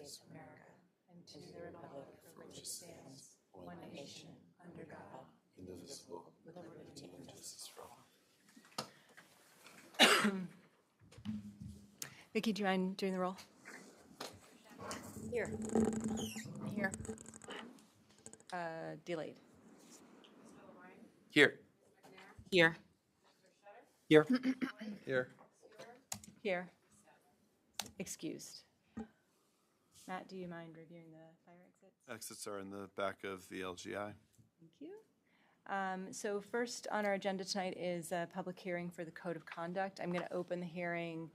States of America and to the republic for which it stands, one nation, under God, indivisible, with liberty and justice for all. Vicki, do you mind doing the roll? Here. Here. Delayed. Here. Here. Here. Here. Here. Excused. Matt, do you mind reviewing the fire exits? Exits are in the back of the LGI. Thank you. So first on our agenda tonight is a public hearing for the Code of Conduct. I'm going to open the hearing.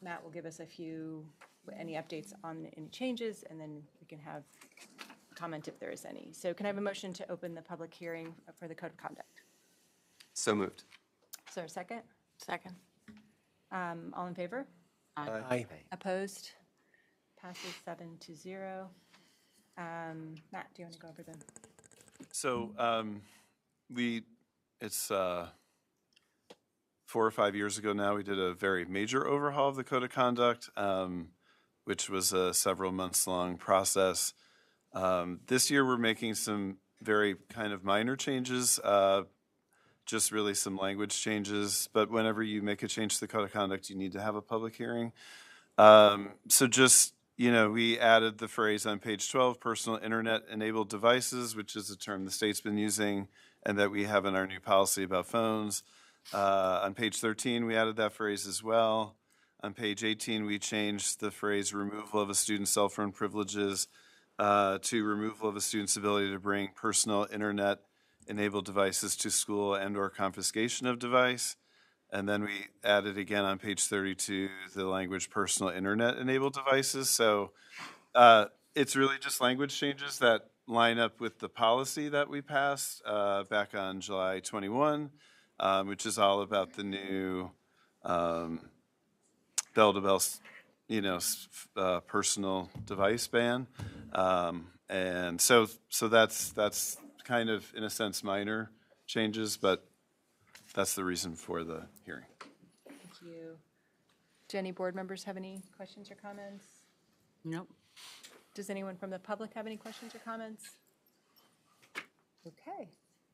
Matt will give us any updates on any changes, and then we can have comment if there is any. So can I have a motion to open the public hearing for the Code of Conduct? So moved. Is there a second? Second. All in favor? Aye. Opposed? Passes 7-0. Matt, do you want to go over them? So it's 4 or 5 years ago now, we did a very major overhaul of the Code of Conduct, which was a several months long process. This year, we're making some very kind of minor changes, just really some language changes. But whenever you make a change to the Code of Conduct, you need to have a public hearing. So just, we added the phrase on page 12, personal internet-enabled devices, which is a term the state's been using and that we have in our new policy about phones. On page 13, we added that phrase as well. On page 18, we changed the phrase removal of a student's cell phone privileges to removal of a student's ability to bring personal internet-enabled devices to school and/or confiscation of device. And then we added again on page 32 the language personal internet-enabled devices. So it's really just language changes that line up with the policy that we passed back on July 21, which is all about the new bell-to-bell, personal device ban. And so that's kind of, in a sense, minor changes, but that's the reason for the hearing. Thank you. Do any board members have any questions or comments? Nope. Does anyone from the public have any questions or comments? Okay.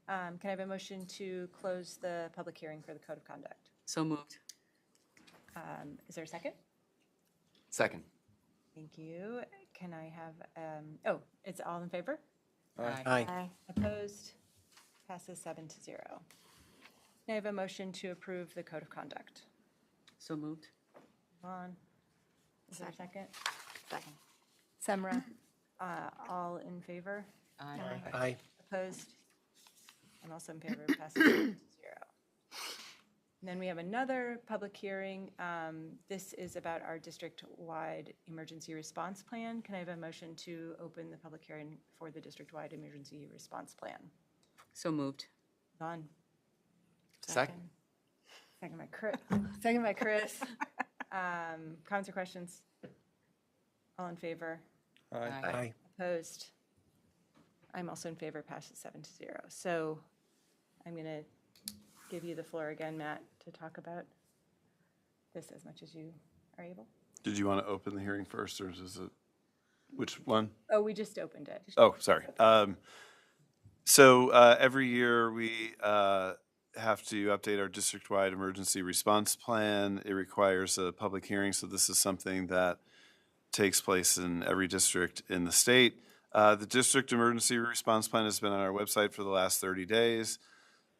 Can I have a motion to close the public hearing for the Code of Conduct? So moved. Is there a second? Second. Thank you. Can I have, it's all in favor? Aye. Opposed? Passes 7-0. Can I have a motion to approve the Code of Conduct? So moved. Vaughn? Is there a second? Second. Semra? All in favor? Aye. Opposed? I'm also in favor. Passes 7-0. And then we have another public hearing. This is about our district-wide emergency response plan. Can I have a motion to open the public hearing for the district-wide emergency response plan? So moved. Vaughn? Second. Second by Chris. Second by Chris. Comments or questions? All in favor? Aye. Opposed? I'm also in favor. Passes 7-0. So I'm going to give you the floor again, Matt, to talk about this as much as you are able. Did you want to open the hearing first, or is it, which one? Oh, we just opened it. Oh, sorry. So every year we have to update our district-wide emergency response plan. It requires a public hearing, so this is something that takes place in every district in the state. The district emergency response plan has been on our website for the last 30 days.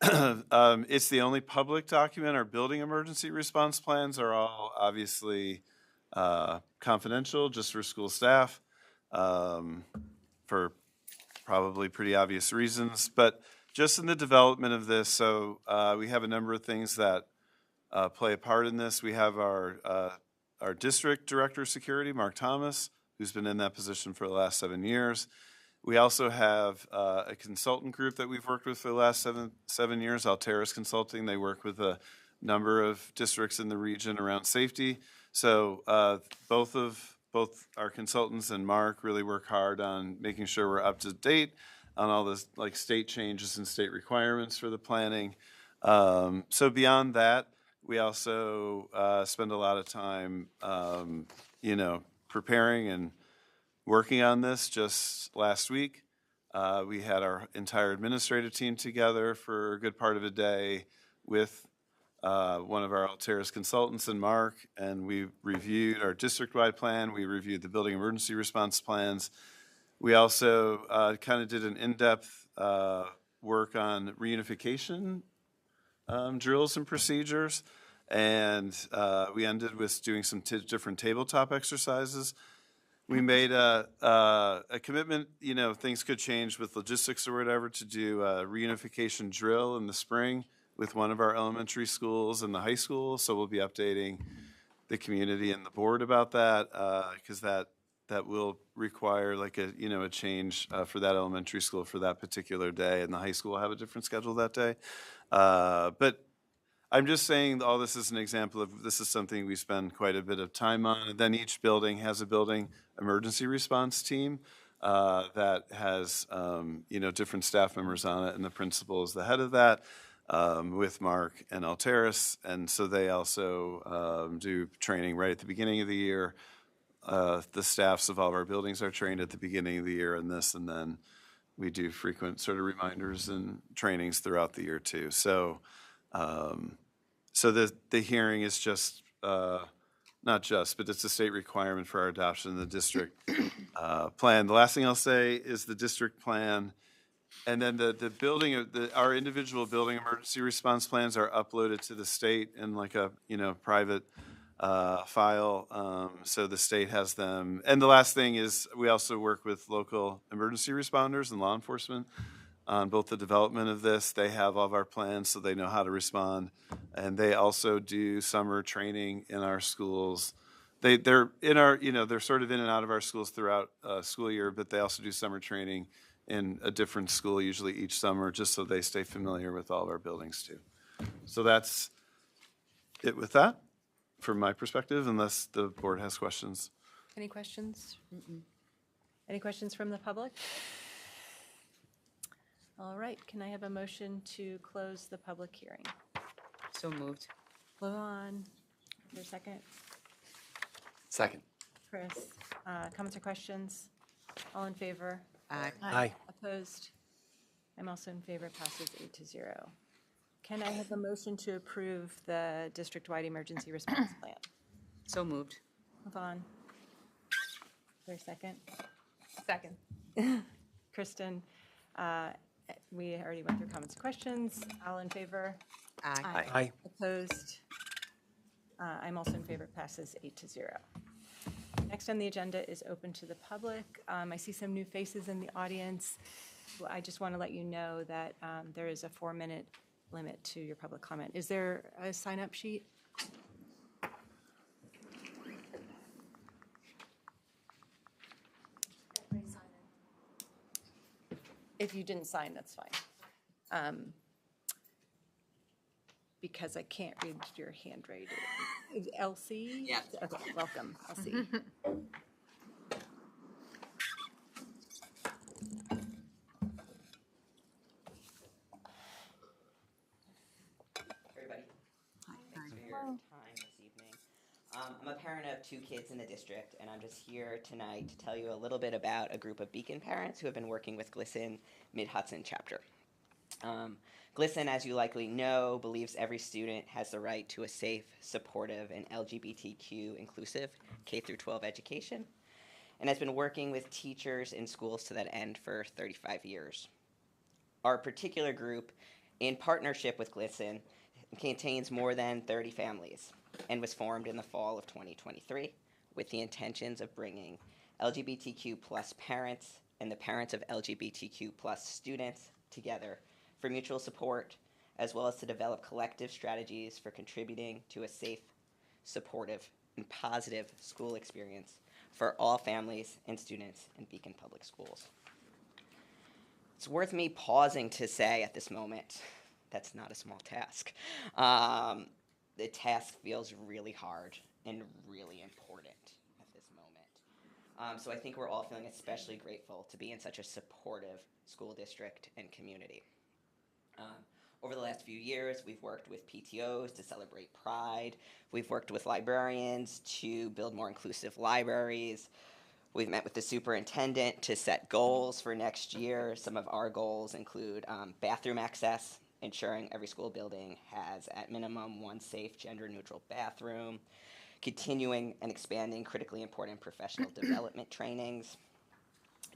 It's the only public document. Our building emergency response plans are all obviously confidential, just for school staff, for probably pretty obvious reasons. But just in the development of this, so we have a number of things that play a part in this. We have our district director of security, Mark Thomas, who's been in that position for the last 7 years. We also have a consultant group that we've worked with for the last seven years, Alteris Consulting. They work with a number of districts in the region around safety. So both our consultants and Mark really work hard on making sure we're up to date on all the state changes and state requirements for the planning. So beyond that, we also spend a lot of time, preparing and working on this just last week. We had our entire administrative team together for a good part of a day with one of our Altaris consultants and Mark, and we reviewed our district-wide plan. We reviewed the building emergency response plans. We also kind of did an in-depth work on reunification drills and procedures, and we ended with doing some different tabletop exercises. We made a commitment, you know, things could change with logistics or whatever, to do a reunification drill in the spring with one of our elementary schools and the high school. So we'll be updating the community and the board about that, because that will require like a change for that elementary school for that particular day, and the high school will have a different schedule that day. But I'm just saying all this is an example of this is something we spend quite a bit of time on. And then each building has a building emergency response team that has different staff members on it, and the principal is the head of that with Mark and Altaris. And so they also do training right at the beginning of the year. The staffs of all of our buildings are trained at the beginning of the year in this, and then we do frequent sort of reminders and trainings throughout the year too. So the hearing is just, not just, but it's a state requirement for our adoption of the district plan. The last thing I'll say is the district plan, and then the building of our individual building emergency response plans are uploaded to the state in like a private file, so the state has them. And the last thing is we also work with local emergency responders and law enforcement on both the development of this. They have all of our plans, so they know how to respond. And they also do summer training in our schools. They're in our, they're sort of in and out of our schools throughout school year, but they also do summer training in a different school, usually each summer, just so they stay familiar with all of our buildings too. So that's it with that, from my perspective, unless the board has questions. Any questions? Any questions from the public? All right, can I have a motion to close the public hearing? So moved. Levon, is there a second? Second. Chris, comments or questions? All in favor? Aye. Aye. Opposed? I'm also in favor, passes 8-0. Can I have a motion to approve the district-wide emergency response plan? So moved. Levon, is there a second? Second. Kristen, we already went through comments and questions. All in favor? Aye. Aye. Opposed? I'm also in favor, passes 8-0. Next on the agenda is open to the public. I see some new faces in the audience. Well, I just want to let you know that there is a 4-minute limit to your public comment. Is there a sign-up sheet? If you didn't sign, that's fine. Because I can't read your handwriting. Elsie? Yeah. Okay, welcome, Elsie. Everybody. Thanks for your time this evening. I'm a parent of 2 kids in the district, and I'm just here tonight to tell you a little bit about a group of Beacon parents who have been working with GLSEN Mid-Hudson chapter. GLSEN, as you likely know, believes every student has the right to a safe, supportive, and LGBTQ inclusive K-12 education, and has been working with teachers in schools to that end for 35 years. Our particular group, in partnership with GLSEN, contains more than 30 families and was formed in the fall of 2023 with the intentions of bringing LGBTQ plus parents and the parents of LGBTQ plus students together for mutual support, as well as to develop collective strategies for contributing to a safe, supportive, and positive school experience for all families and students in Beacon Public Schools. It's worth me pausing to say at this moment, that's not a small task. The task feels really hard and really important at this moment. So I think we're all feeling especially grateful to be in such a supportive school district and community. Over the last few years, we've worked with PTOs to celebrate Pride. We've worked with librarians to build more inclusive libraries. We've met with the superintendent to set goals for next year. Some of our goals include bathroom access, ensuring every school building has at minimum one safe gender-neutral bathroom, continuing and expanding critically important professional development trainings,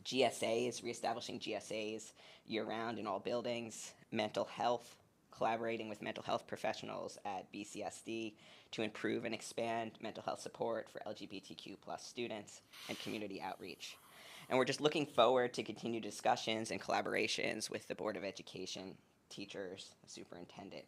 GSAs, reestablishing GSAs year-round in all buildings, mental health, collaborating with mental health professionals at BCSD to improve and expand mental health support for LGBTQ+ students, and community outreach. And we're just looking forward to continued discussions and collaborations with the Board of Education, teachers, the superintendent.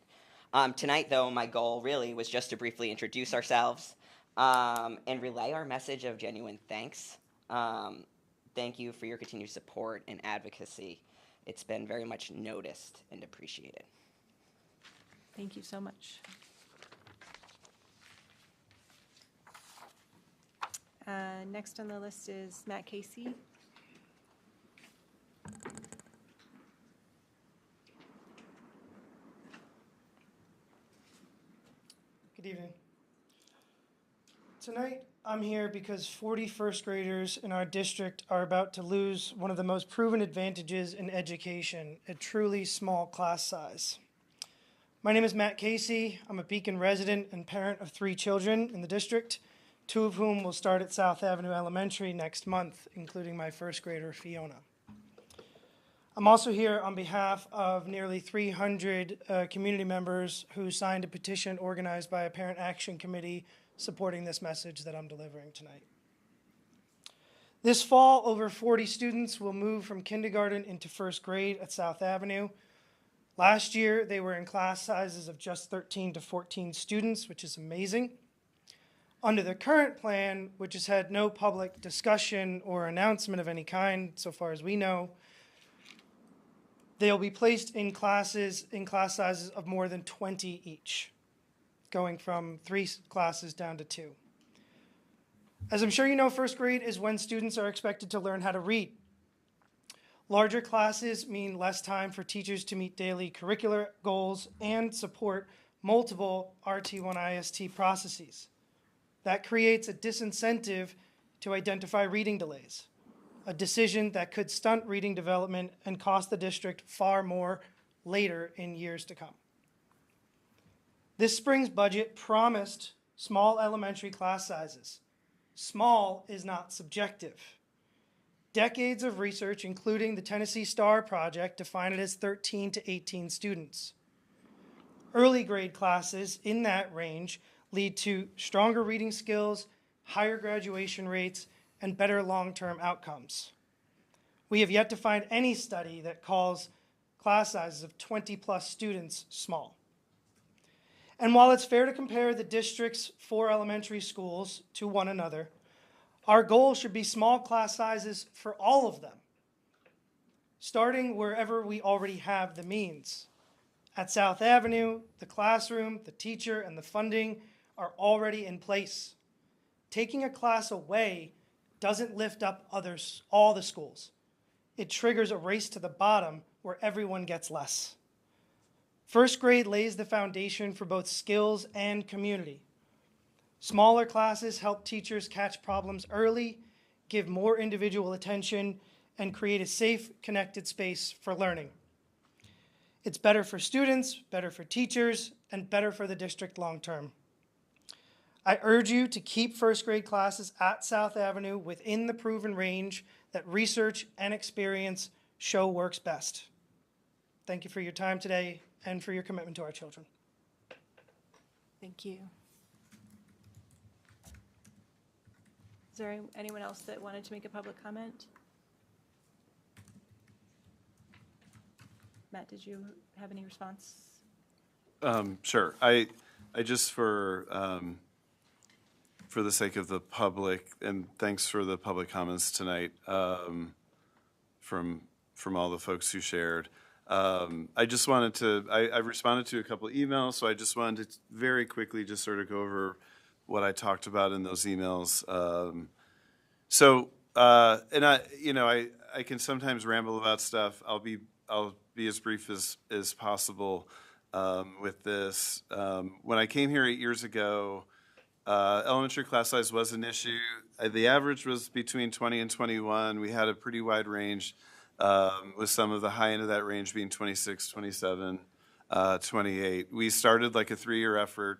Tonight, though, my goal really was just to briefly introduce ourselves and relay our message of genuine thanks. Thank you for your continued support and advocacy. It's been very much noticed and appreciated. Thank you so much. Next on the list is Matt Casey. Good evening. Tonight, I'm here because 40 first graders in our district are about to lose one of the most proven advantages in education, a truly small class size. My name is Matt Casey. I'm a Beacon resident and parent of 3 children in the district, 2 of whom will start at South Avenue Elementary next month, including my first grader, Fiona. I'm also here on behalf of nearly 300 community members who signed a petition organized by a parent action committee supporting this message that I'm delivering tonight. This fall, over 40 students will move from kindergarten into first grade at South Avenue. Last year, they were in class sizes of just 13 to 14 students, which is amazing. Under the current plan, which has had no public discussion or announcement of any kind, so far as we know, they'll be placed in class sizes of more than 20 each, going from 3 classes down to 2. As I'm sure you know, first grade is when students are expected to learn how to read. Larger classes mean less time for teachers to meet daily curricular goals and support multiple RT1 IST processes. That creates a disincentive to identify reading delays, a decision that could stunt reading development and cost the district far more later in years to come. This spring's budget promised small elementary class sizes. Small is not subjective. Decades of research, including the Tennessee STAR project, define it as 13 to 18 students. Early grade classes in that range lead to stronger reading skills, higher graduation rates, and better long-term outcomes. We have yet to find any study that calls class sizes of 20+ students small. And while it's fair to compare the district's 4 elementary schools to one another, our goal should be small class sizes for all of them, starting wherever we already have the means. At South Avenue, the classroom, the teacher, and the funding are already in place. Taking a class away doesn't lift up all the schools. It triggers a race to the bottom where everyone gets less. First grade lays the foundation for both skills and community. Smaller classes help teachers catch problems early, give more individual attention, and create a safe, connected space for learning. It's better for students, better for teachers, and better for the district long term. I urge you to keep first grade classes at South Avenue within the proven range that research and experience show works best. Thank you for your time today and for your commitment to our children. Thank you. Is there anyone else that wanted to make a public comment? Matt, did you have any response? Sure. I just for the sake of the public, and thanks for the public comments tonight from all the folks who shared. I just wanted to, I responded to a couple of emails, so I just wanted to very quickly just sort of go over what I talked about in those emails. And I can sometimes ramble about stuff. I'll be as brief as possible. with this. When I came here 8 years ago, elementary class size was an issue. The average was between 20 and 21. We had a pretty wide range, with some of the high end of that range being 26, 27, 28. We started like a 3-year effort.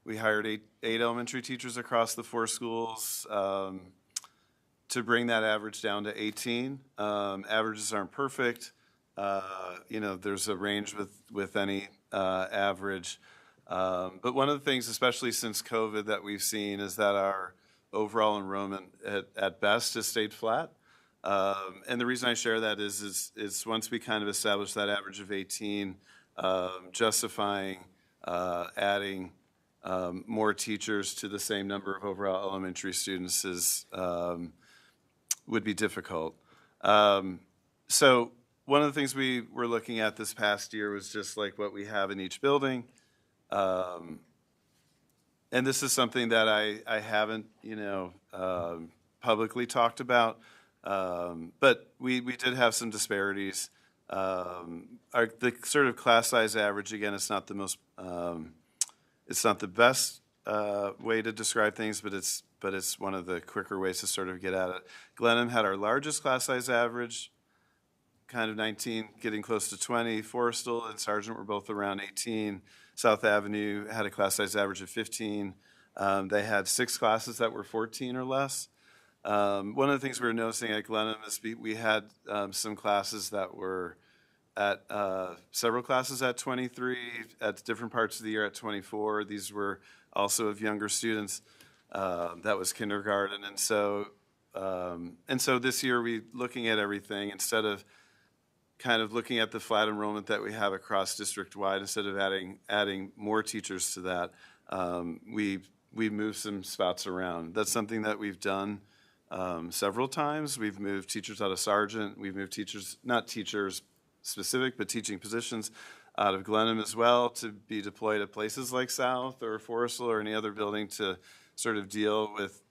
We hired eight elementary teachers across the 4 schools to bring that average down to 18. Averages aren't perfect. There's a range with any average. But one of the things, especially since COVID, that we've seen is that our overall enrollment at best has stayed flat. And the reason I share that is once we kind of established that average of 18, justifying adding more teachers to the same number of overall elementary students would be difficult. So one of the things we were looking at this past year was just like what we have in each building. And this is something that I haven't, publicly talked about, but we did have some disparities. The sort of class size average, again, it's not the most, it's not the best way to describe things, but it's one of the quicker ways to sort of get at it. Glenham had our largest class size average, kind of 19, getting close to 20. Forrestal and Sargent were both around 18. South Avenue had a class size average of 15. They had 6 classes that were 14 or less. One of the things we were noticing at Glenham is we had some classes that were at several classes at 23, at different parts of the year at 24. These were also of younger students. That was kindergarten. And so this year, we looking at everything, instead of kind of looking at the flat enrollment that we have across district-wide, instead of adding more teachers to that, we moved some spots around. That's something that we've done several times. We've moved teachers out of Sargent. We've moved teachers, not teachers specific, but teaching positions out of Glenham as well, to be deployed at places like South or Forrestal or any other building to sort of deal with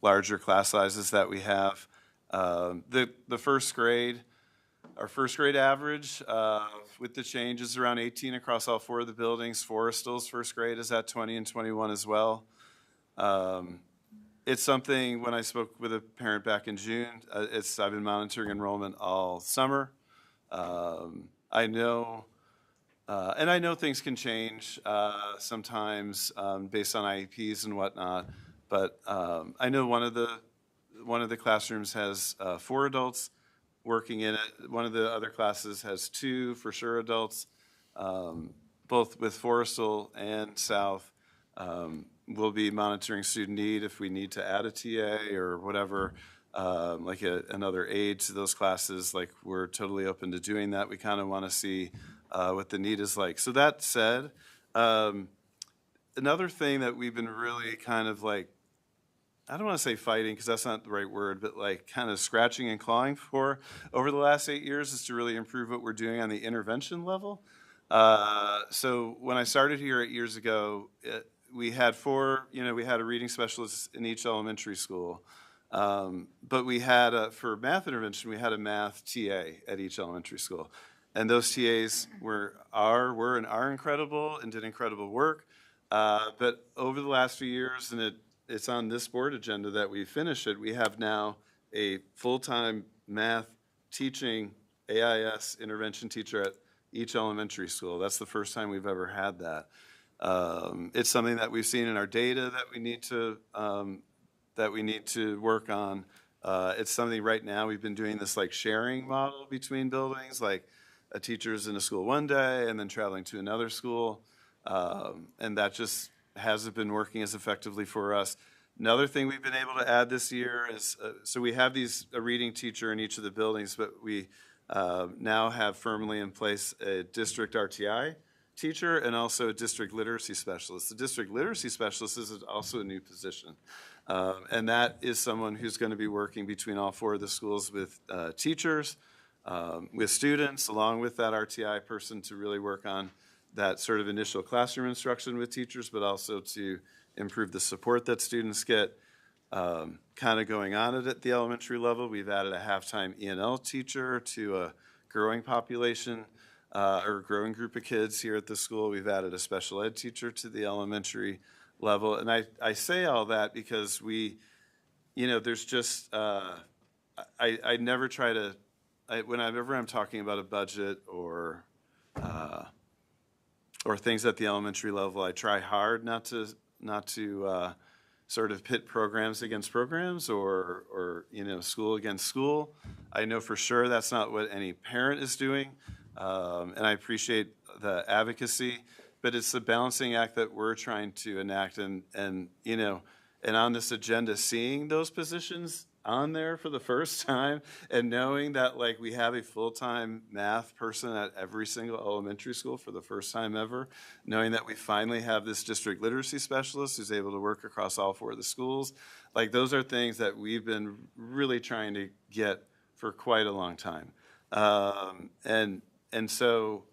larger class sizes that we have. The first grade, our first grade average with the change is around 18 across all 4 of the buildings. Forrestal's first grade is at 20 and 21 as well. It's something, when I spoke with a parent back in June, I've been monitoring enrollment all summer. I know things can change sometimes based on IEPs and whatnot, but I know one of the classrooms has 4 adults working in it. One of the other classes has 2 for sure adults. Both with Forrestal and South, we'll be monitoring student need if we need to add a TA or whatever. Like another aide to those classes, like we're totally open to doing that. We kind of want to see what the need is like. So that said, another thing that we've been really kind of like, I don't want to say fighting because that's not the right word, but like kind of scratching and clawing for over the last 8 years is to really improve what we're doing on the intervention level. So when I started here 8 years ago, we had 4, we had a reading specialist in each elementary school. But we had, for math intervention, we had a math TA at each elementary school. And those TAs were and are incredible and did incredible work. But over the last few years, and it's on this board agenda that we finish it, we have now a full-time math teaching AIS intervention teacher at each elementary school. That's the first time we've ever had that. It's something that we've seen in our data that we need to work on. It's something right now we've been doing this like sharing model between buildings, like a teacher's in a school one day and then traveling to another school. And that just hasn't been working as effectively for us. Another thing we've been able to add this year is, so we have a reading teacher in each of the buildings, but we now have firmly in place a district RTI teacher and also a district literacy specialist. The district literacy specialist is also a new position. And that is someone who's going to be working between all 4 of the schools with teachers, with students, along with that RTI person to really work on that sort of initial classroom instruction with teachers, but also to improve the support that students get. Kind of going on it at the elementary level, we've added a half-time ENL teacher to a growing population. or a growing group of kids here at the school. We've added a special ed teacher to the elementary level. And I say all that because there's just, I never try to, whenever I'm talking about a budget or things at the elementary level, I try hard not to sort of pit programs against programs or school against school. I know for sure that's not what any parent is doing, and I appreciate the advocacy, but it's the balancing act that we're trying to enact, and on this agenda, seeing those positions on there for the first time and knowing that like we have a full-time math person at every single elementary school for the first time ever, knowing that we finally have this district literacy specialist who's able to work across all 4 of the schools, like those are things that we've been really trying to get for quite a long time. And so,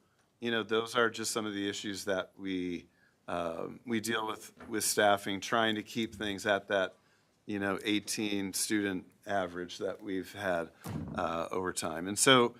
those are just some of the issues that we deal with staffing, trying to keep things at that 18 student average that we've had over time. And so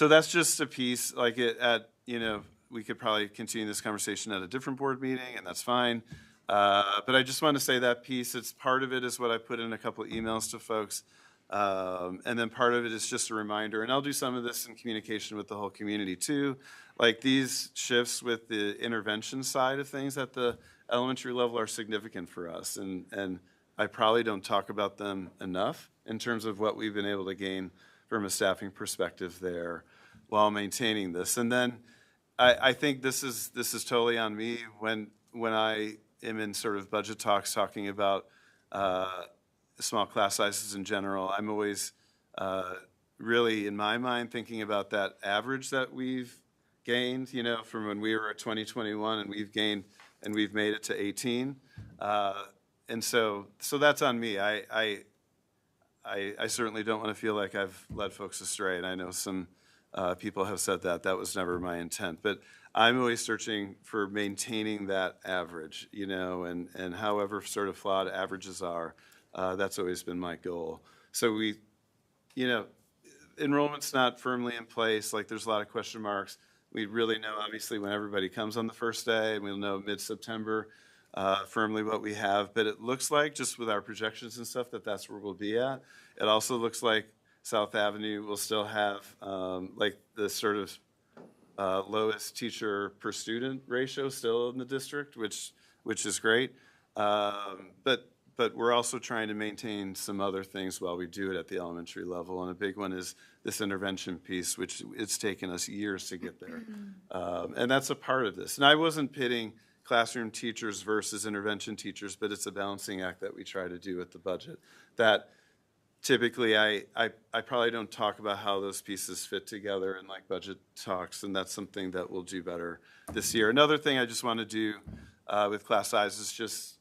that's just a piece, like we could probably continue this conversation at a different board meeting, and that's fine. But I just want to say that piece, it's part of it is what I put in a couple of emails to folks. And then part of it is just a reminder, and I'll do some of this in communication with the whole community too. Like these shifts with the intervention side of things at the elementary level are significant for us. And I probably don't talk about them enough in terms of what we've been able to gain from a staffing perspective there while maintaining this. And then I think this is totally on me when I am in sort of budget talks talking about small class sizes in general. I'm always really, in my mind, thinking about that average that we've gained, from when we were at 2021 and we've made it to 18. And so that's on me. I certainly don't want to feel like I've led folks astray, and I know some people have said that. That was never my intent. But I'm always searching for maintaining that average, and however sort of flawed averages are, that's always been my goal. So enrollment's not firmly in place. Like there's a lot of question marks. We really know, obviously, when everybody comes on the first day, and we'll know mid-September firmly what we have, but it looks like, just with our projections and stuff, that's where we'll be at. It also looks like South Avenue will still have like the sort of lowest teacher per student ratio still in the district, which is great. But we're also trying to maintain some other things while we do it at the elementary level, and a big one is this intervention piece, which it's taken us years to get there, and that's a part of this. And I wasn't pitting classroom teachers versus intervention teachers, but it's a balancing act that we try to do with the budget. That typically I probably don't talk about how those pieces fit together in like budget talks, and that's something that we'll do better this year. Another thing I just want to do with class sizes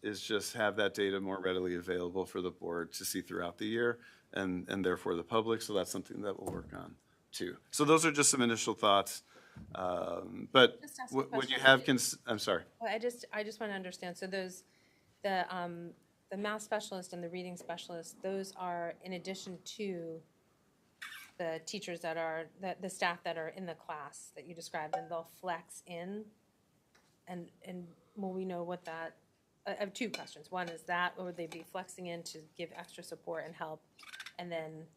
is just have that data more readily available for the board to see throughout the year, and therefore the public. So that's something that we'll work on too. So those are just some initial thoughts. But Just ask a when you question. have, I'm sorry. Well, I just want to understand, so those, the math specialist and the reading specialist, those are in addition to the teachers that are, the staff that are in the class that you described, and they'll flex in? And will we know what that, I have 2 questions. One is that, or would they be flexing in to give extra support and help? And then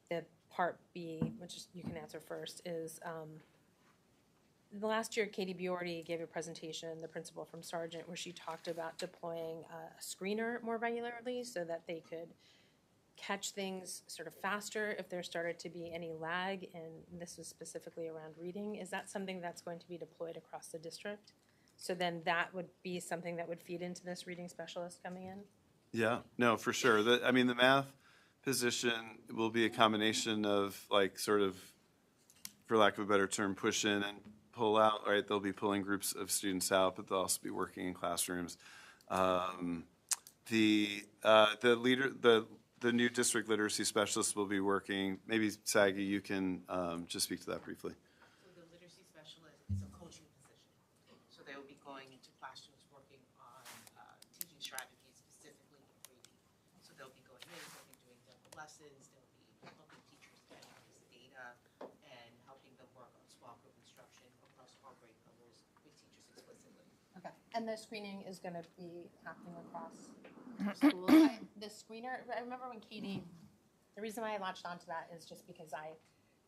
the part B, which you can answer first, is the last year Katie Biordi gave a presentation, the principal from Sargent, where she talked about deploying a screener more regularly so that they could catch things sort of faster if there started to be any lag, and this was specifically around reading. Is that something that's going to be deployed across the district? So then that would be something that would feed into this reading specialist coming in? Yeah, no, for sure. The math position will be a combination of like sort of, for lack of a better term, push in and pull out, right? They'll be pulling groups of students out, but they'll also be working in classrooms. The new district literacy specialist will be working, maybe Saggy, you can just speak to that briefly. So the literacy specialist is a coaching position. So they will be going into classrooms working on teaching strategies specifically in reading. So they'll be going in, they'll be doing demo lessons, they'll be helping teachers analyze data and helping them work on small group instruction And the screening is gonna be happening across schools. The screener, I remember when Katie, the reason why I latched onto that is just because I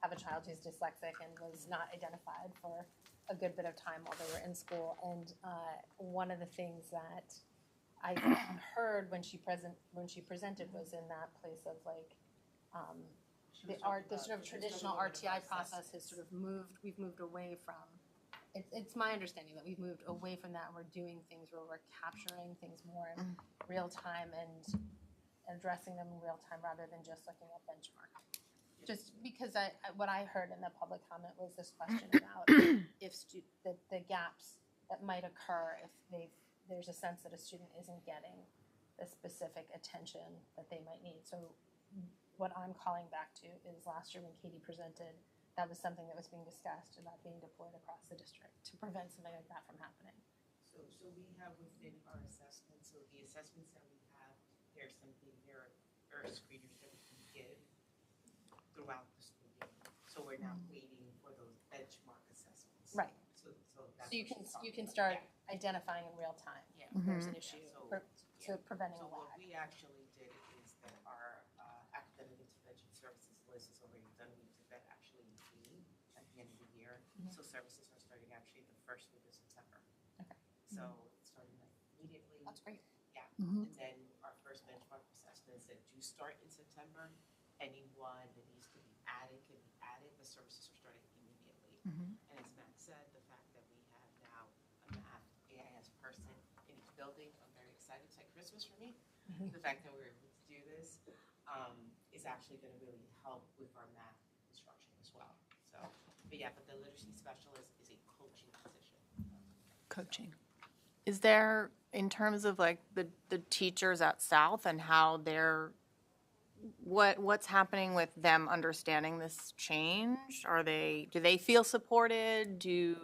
have a child who's dyslexic and was not identified for a good bit of time while they were in school. And one of the things that I heard when she presented was in that place of like, the sort of traditional RTI process has sort of we've moved away from, it's my understanding that we've moved away from that and we're doing things where we're capturing things more in real time and addressing them in real time rather than just looking at benchmark. Just because what I heard in the public comment was this question about if the gaps that might occur if there's a sense that a student isn't getting the specific attention that they might need. So what I'm calling back to is last year when Katie presented, that was something that was being discussed about being deployed across the district to prevent something like that from happening. So we have within our assessments, so the assessments that we have, there are screeners that we can give throughout the school year. So we're now waiting for those benchmark assessments. Right. So that's So you what can she's talking start about. identifying in real time Yeah. if there's an issue, Yeah. so preventing So a what lag. we actually did is that our academic intervention services list is already done. We did that actually in June at the end of the year. So services are starting actually the first week of September. Okay. So it's starting like immediately. That's great. Yeah. And then our first benchmark assessments that do start in September, anyone that needs to be added can be added. The services are starting immediately. And as Matt said, the fact that we have now a math AIS person in each building, I'm very excited. It's like Christmas for me. The fact that we're able to do this is actually going to really help with our math instruction as well. So, but the literacy specialist is a coaching position. Coaching. Is there, in terms of like the teachers at South and how they're, what's happening with them understanding this change? Do they feel supported? Do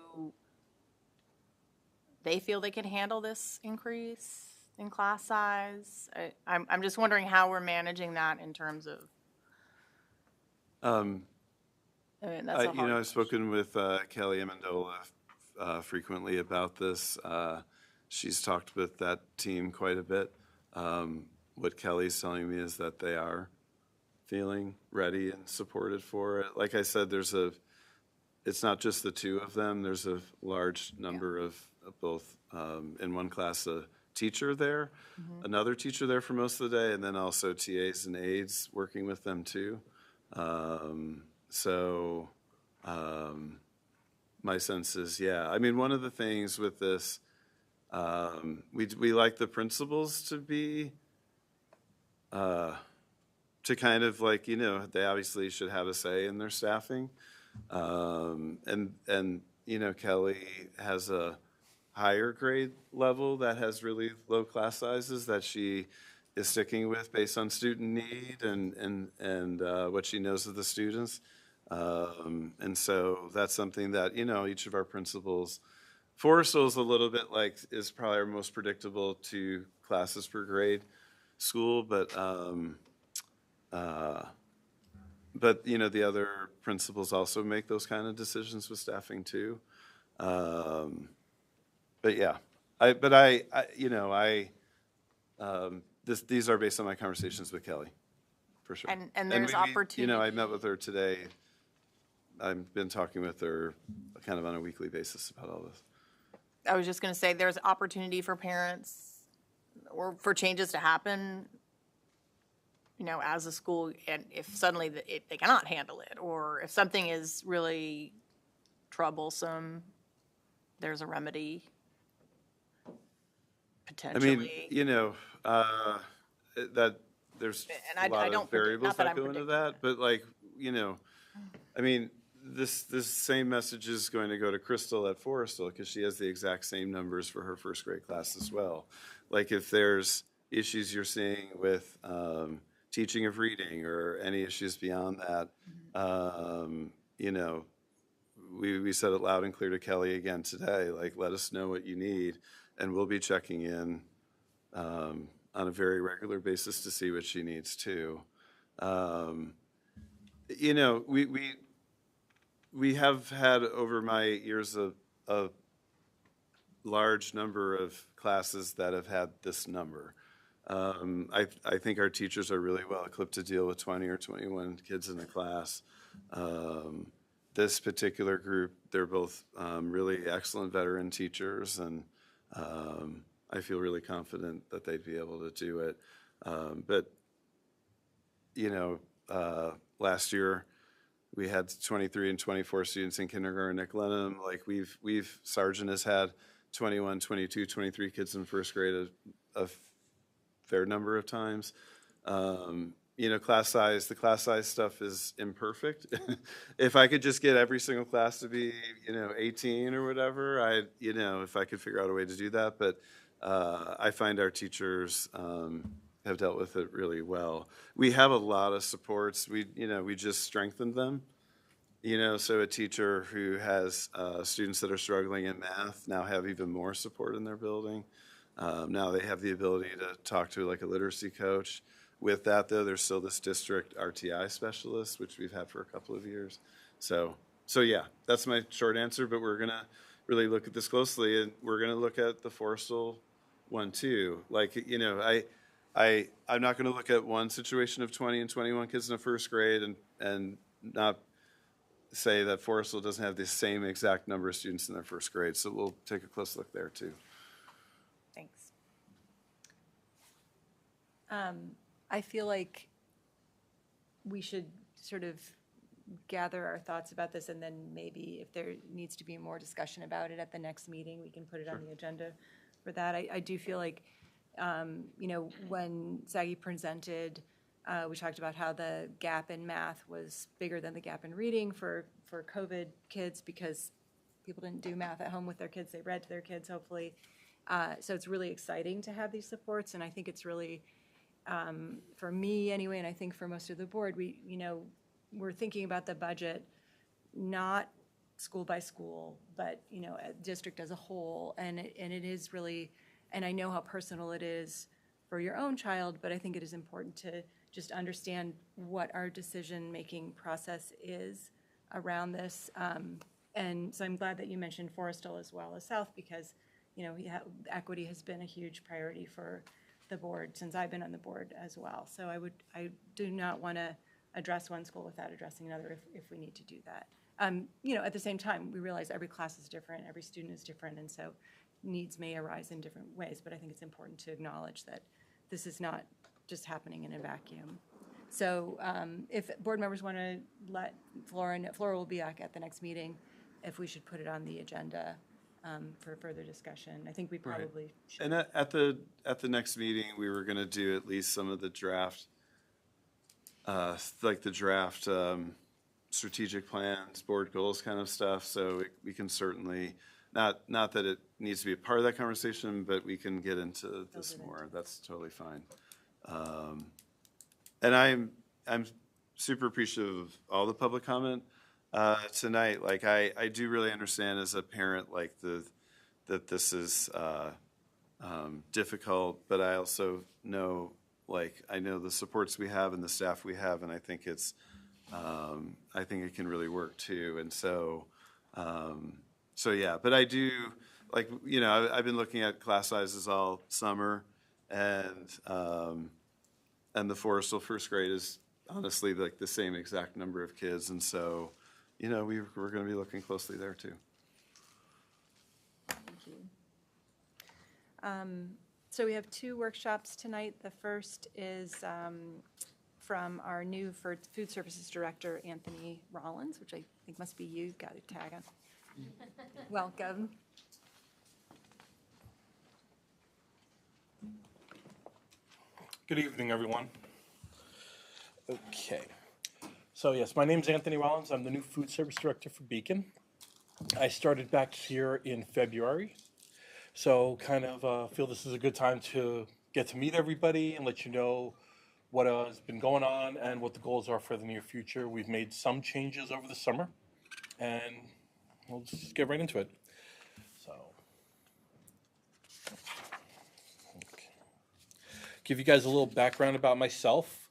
they feel they can handle this increase in class size? I'm just wondering how we're managing that in terms of, I mean, that's a hard I've spoken with Kelly Amendola frequently about this. She's talked with that team quite a bit. What Kelly's telling me is that they are feeling ready and supported for it. Like I said, it's not just the two of them. There's a large number of both, in one class, a teacher there, another teacher there for most of the day, and then also TAs and aides working with them too. My sense is, yeah. I mean, one of the things with this, we like the principals to be, to kind of like, they obviously should have a say in their staffing. And Kelly has a higher grade level that has really low class sizes that she is sticking with based on student need and what she knows of the students. And so that's something that, each of our principals, Forrestal is a little bit is probably our most predictable 2 classes per grade school, but the other principals also make those kind of decisions with staffing too. But yeah, these are based on my conversations with Kelly, for sure. And there's opportunity. I met with her today. I've been talking with her kind of on a weekly basis about all this. I was just going to say, there's opportunity for parents or for changes to happen, as a school, and if suddenly they cannot handle it, or if something is really troublesome, there's a remedy potentially. I mean, that there's And a lot I don't of variables not that that I'm go into predicting that, but I mean, this same message is going to go to Crystal at Forrestal because she has the exact same numbers for her first grade class as well. Like if there's issues you're seeing with teaching of reading or any issues beyond that, we said it loud and clear to Kelly again today, let us know what you need, and we'll be checking in on a very regular basis to see what she needs too. We have had over my years of large number of classes that have had this number. I think our teachers are really well equipped to deal with 20 or 21 kids in a class. This particular group, they're both really excellent veteran teachers, and I feel really confident that they'd be able to do it. But, you know, last year we had 23 and 24 students in kindergarten at Glenham. Like Sargent has had 21, 22, 23 kids in first grade a fair number of times. You know, the class size stuff is imperfect. If I could just get every single class to be, you know, 18 or whatever, if I could figure out a way to do that. But I find our teachers have dealt with it really well. We have a lot of supports. We just strengthened them. You know, so a teacher who has students that are struggling in math now have even more support in their building. Now they have the ability to talk to like a literacy coach. With that, though, there's still this district RTI specialist, which we've had for a couple of years. So yeah, that's my short answer, but we're going to really look at this closely, and we're going to look at the Forrestal one too. Like, you know, I'm not going to look at one situation of 20 and 21 kids in the first grade and not say that Forrestal doesn't have the same exact number of students in their first grade. So we'll take a close look there too. Thanks. I feel like we should sort of gather our thoughts about this, and then maybe if there needs to be more discussion about it at the next meeting, we can put it on the agenda for that. I do feel like, you know, when Saggy presented, we talked about how the gap in math was bigger than the gap in reading for COVID kids because people didn't do math at home with their kids. They read to their kids, hopefully. So it's really exciting to have these supports, and I think it's really, for me anyway, and I think for most of the board, we're thinking about the budget, not school by school, but, you know, a district as a whole, and it is really, and I know how personal it is for your own child, but I think it is important to just understand what our decision-making process is around this. And so I'm glad that you mentioned Forrestal as well as South, because, you know, equity has been a huge priority for the board since I've been on the board as well. So I do not want to address one school without addressing another if we need to do that. You know, at the same time, we realize every class is different, every student is different, and so needs may arise in different ways, but I think it's important to acknowledge that this is not just happening in a vacuum. So if board members want to let Flora know, Flora will be back at the next meeting, if we should put it on the agenda for further discussion. I think we probably should. And at the next meeting, we were going to do at least some of the draft, strategic plans, board goals kind of stuff. So we can certainly, not that it needs to be a part of that conversation, but we can get into this more. That's totally fine. And I'm super appreciative of all the public comment tonight. Like I do really understand as a parent, like that this is difficult, but I also know, like, I know the supports we have and the staff we have, and I think it's, I think it can really work too. And so yeah, but I do, like, you know, I've been looking at class sizes all summer, and the Forrestal first grade is honestly like the same exact number of kids. And so, you know, we're going to be looking closely there too. Thank you. So we have two workshops tonight. The first is from our new food services director, Anthony Rollins, which I think must be you. Got a tag on. Welcome. Good evening, everyone. Okay. So yes, my name's Anthony Rollins. I'm the new food service director for Beacon. I started back here in February. So kind of feel this is a good time to get to meet everybody and let you know what has been going on and what the goals are for the near future. We've made some changes over the summer, and we'll just get right into it. So, okay. Give you guys a little background about myself.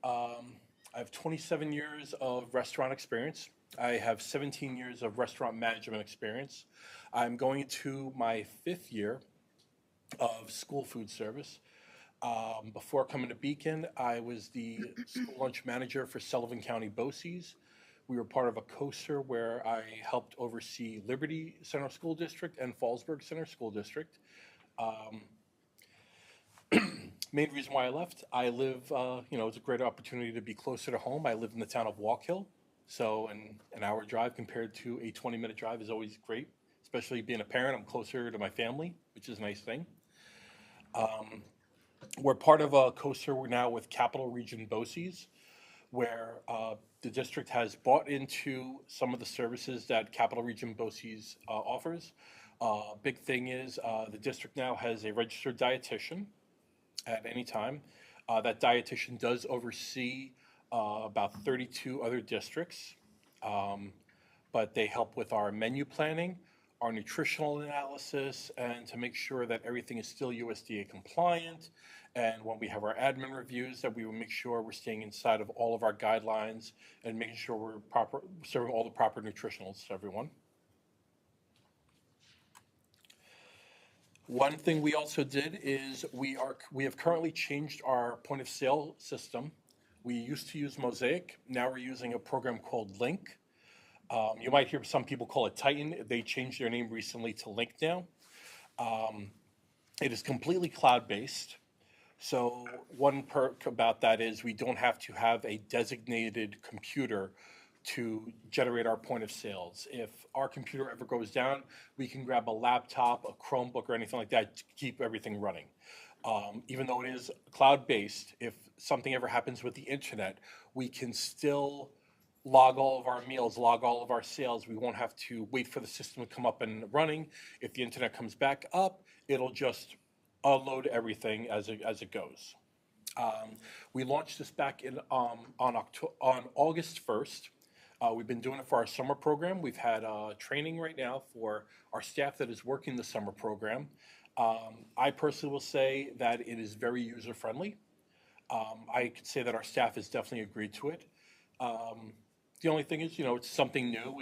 I have 27 years of restaurant experience. I have 17 years of restaurant management experience. I'm going into my 5th year of school food service. Before coming to Beacon, I was the school lunch manager for Sullivan County BOCES. We were part of a COSER where I helped oversee Liberty Center School District and Fallsburg Center School District. Main reason why I left, I live, it's a great opportunity to be closer to home. I live in the town of Walk Hill, so an hour drive compared to a 20-minute drive is always great, especially being a parent. I'm closer to my family, which is a nice thing. We're part of a COSER now with Capital Region BOCES, where the district has bought into some of the services that Capital Region BOCES offers. Big thing is the district now has a registered dietitian at any time. That dietitian does oversee about 32 other districts, but they help with our menu planning, our nutritional analysis, and to make sure that everything is still USDA compliant. And when we have our admin reviews, that we will make sure we're staying inside of all of our guidelines and making sure we're serving all the proper nutritionals to everyone. One thing we also did is we have currently changed our point of sale system. We used to use Mosaic. Now we're using a program called Link. You might hear some people call it Titan. They changed their name recently to Link now. It is completely cloud-based. So one perk about that is we don't have to have a designated computer to generate our point of sales. If our computer ever goes down, we can grab a laptop, a Chromebook, or anything like that to keep everything running. Even though it is cloud-based, if something ever happens with the internet, we can still log all of our meals, log all of our sales. We won't have to wait for the system to come up and running. If the internet comes back up, it'll just unload everything as it goes. We launched this back in on August 1st. We've been doing it for our summer program. We've had training right now for our staff that is working the summer program. I personally will say that it is very user-friendly. I could say that our staff has definitely agreed to it. The only thing is, it's something new.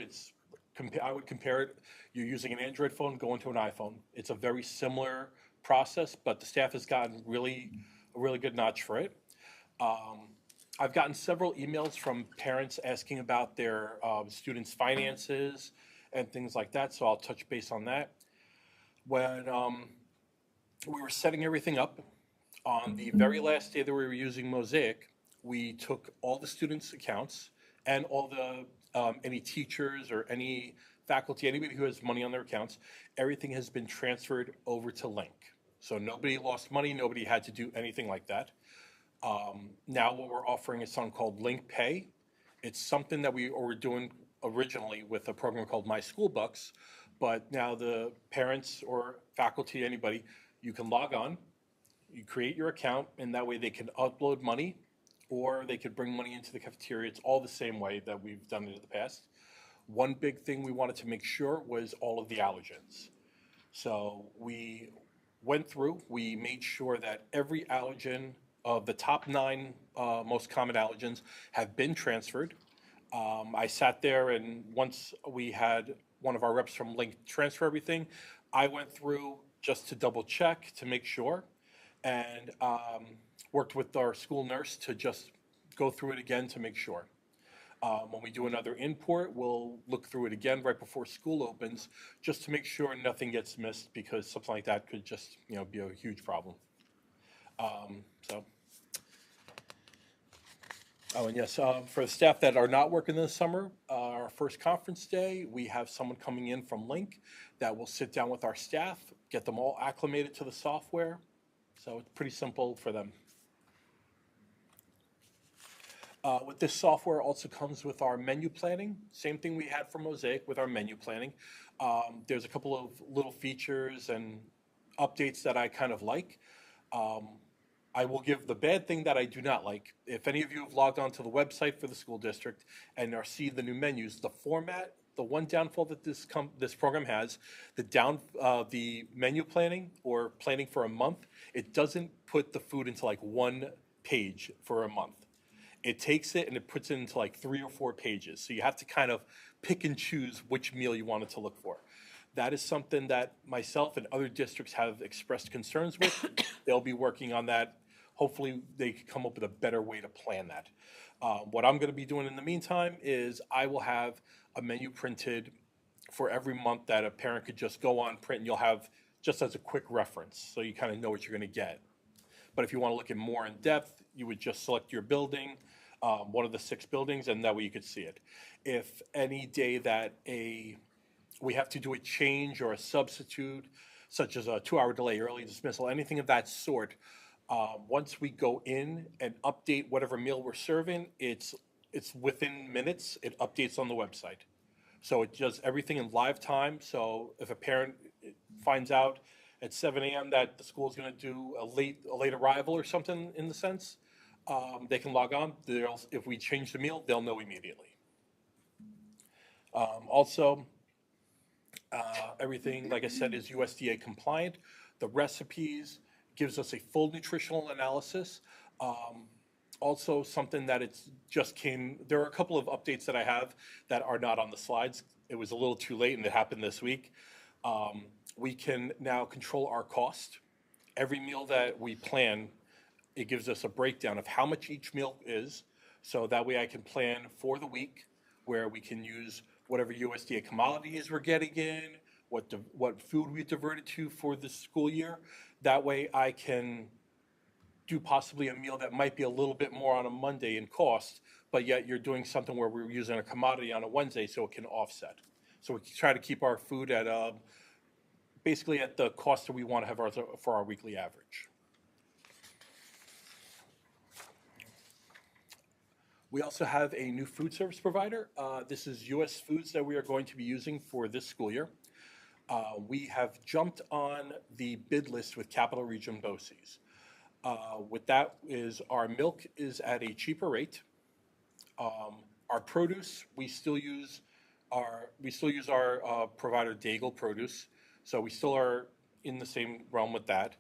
I would compare it, you're using an Android phone going to an iPhone. It's a very similar process, but the staff has gotten a really good notch for it. I've gotten several emails from parents asking about their students' finances and things like that, so I'll touch base on that. When we were setting everything up, on the very last day that we were using Mosaic, we took all the students' accounts and all the any teachers or any faculty, anybody who has money on their accounts, everything has been transferred over to Link. So nobody lost money, nobody had to do anything like that. Now what we're offering is something called Link Pay. It's something that we were doing originally with a program called My School Bucks, but now the parents or faculty, anybody, you can log on, you create your account, and that way they can upload money or they could bring money into the cafeteria. It's all the same way that we've done it in the past. One big thing we wanted to make sure was all of the allergens. So we went through, we made sure that every allergen of the top 9 most common allergens have been transferred. I sat there, and once we had one of our reps from Link transfer everything, I went through just to double check to make sure, and worked with our school nurse to just go through it again to make sure. When we do another import, we'll look through it again right before school opens, just to make sure nothing gets missed, because something like that could just be a huge problem. Oh, and yes, for the staff that are not working this summer, our first conference day, we have someone coming in from Link that will sit down with our staff, get them all acclimated to the software. So it's pretty simple for them. With this software also comes with our menu planning. Same thing we had for Mosaic with our menu planning. There's a couple of little features and updates that I kind of like. I will give the bad thing that I do not like. If any of you have logged onto the website for the school district and are seeing the new menus, the format, the one downfall that this program has, the menu planning or planning for a month, it doesn't put the food into like one page for a month. It takes it and it puts it into like 3 or 4 pages. So you have to kind of pick and choose which meal you want it to look for. That is something that myself and other districts have expressed concerns with. They'll be working on that. Hopefully, they can come up with a better way to plan that. What I'm going to be doing in the meantime is I will have a menu printed for every month that a parent could just go on, print, and you'll have just as a quick reference, so you kind of know what you're going to get. But if you want to look at more in depth, you would just select your building, one of the 6 buildings, and that way you could see it. If any day that we have to do a change or a substitute, such as a 2-hour delay, early dismissal, anything of that sort, once we go in and update whatever meal we're serving, it's within minutes, it updates on the website. So it does everything in live time. So if a parent finds out at 7 a.m. that the school is going to do a late arrival or something in the sense, they can log on. If we change the meal, they'll know immediately. Also, everything, like I said, is USDA compliant. The recipes gives us a full nutritional analysis. Also, something that there are a couple of updates that I have that are not on the slides. It was a little too late and it happened this week. We can now control our cost. Every meal that we plan, it gives us a breakdown of how much each meal is. So that way I can plan for the week where we can use whatever USDA commodities we're getting in, what food we diverted to for the school year. That way I can do possibly a meal that might be a little bit more on a Monday in cost, but yet you're doing something where we're using a commodity on a Wednesday so it can offset. So we try to keep our food at basically at the cost that we want to have for our weekly average. We also have a new food service provider. This is US Foods that we are going to be using for this school year. We have jumped on the bid list with Capital Region BOCES. With that is our milk is at a cheaper rate. Our produce, we still use our provider Daigle Produce, so we still are in the same realm with that.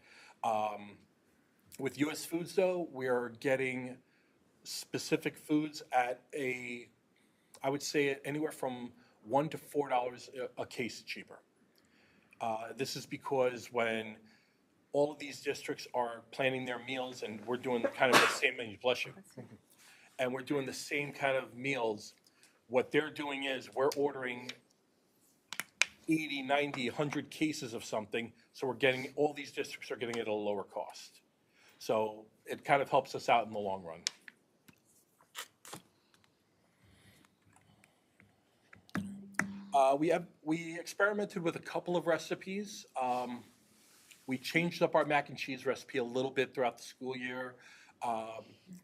With US Foods though, we are getting specific foods at I would say anywhere from $1 to $4 a case cheaper. This is because when all of these districts are planning their meals and we're doing kind of the same menu, bless you, and we're doing the same kind of meals, what they're doing is we're ordering 80, 90, 100 cases of something, so all these districts are getting it at a lower cost. So it kind of helps us out in the long run. We experimented with a couple of recipes. We changed up our mac and cheese recipe a little bit throughout the school year.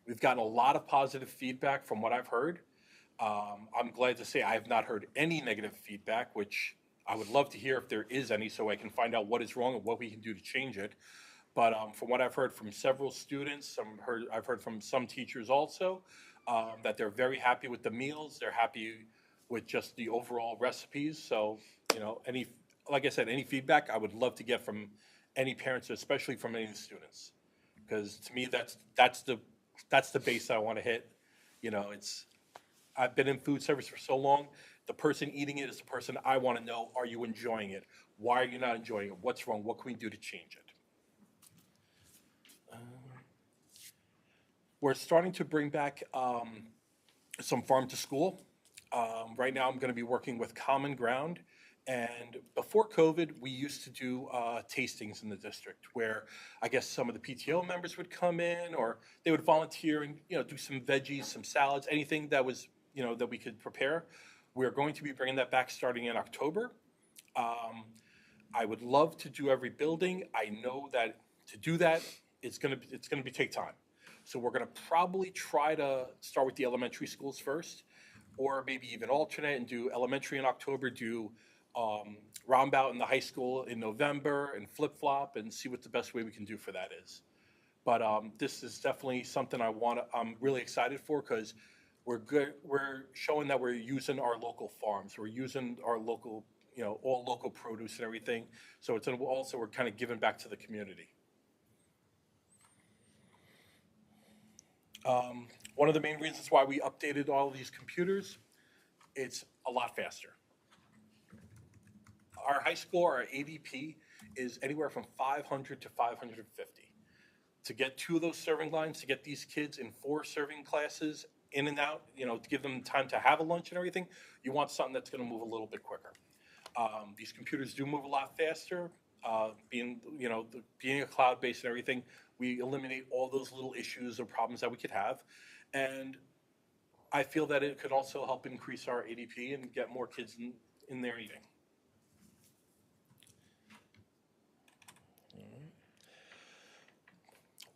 We've gotten a lot of positive feedback from what I've heard. I'm glad to say I have not heard any negative feedback, which I would love to hear if there is any so I can find out what is wrong and what we can do to change it. But from what I've heard from several students, I've heard from some teachers also, that they're very happy with the meals. They're happy with just the overall recipes. So, like I said, any feedback I would love to get from any parents, especially from any students, because to me that's the base that I want to hit. I've been in food service for so long. The person eating it is the person I want to know. Are you enjoying it? Why are you not enjoying it? What's wrong? What can we do to change it? We're starting to bring back some farm to school. Right now I'm going to be working with Common Ground. And before COVID, we used to do tastings in the district where I guess some of the PTO members would come in or they would volunteer and, do some veggies, some salads, anything that was, that we could prepare. We're going to be bringing that back starting in October. I would love to do every building. I know that to do that, it's going to take time. So we're going to probably try to start with the elementary schools first, or maybe even alternate and do elementary in October, do roundabout in the high school in November and flip-flop and see what the best way we can do for that is. But this is definitely something I'm really excited for because we're showing that we're using our local farms. We're using our local, all local produce and everything. So it's also we're kind of giving back to the community. One of the main reasons why we updated all of these computers, it's a lot faster. Our high school, our ADP is anywhere from 500 to 550. To get 2 of those serving lines, to get these kids in 4 serving classes, in and out, to give them time to have a lunch and everything, you want something that's gonna move a little bit quicker. These computers do move a lot faster, being a cloud-based and everything, we eliminate all those little issues or problems that we could have. And I feel that it could also help increase our ADP and get more kids in there eating.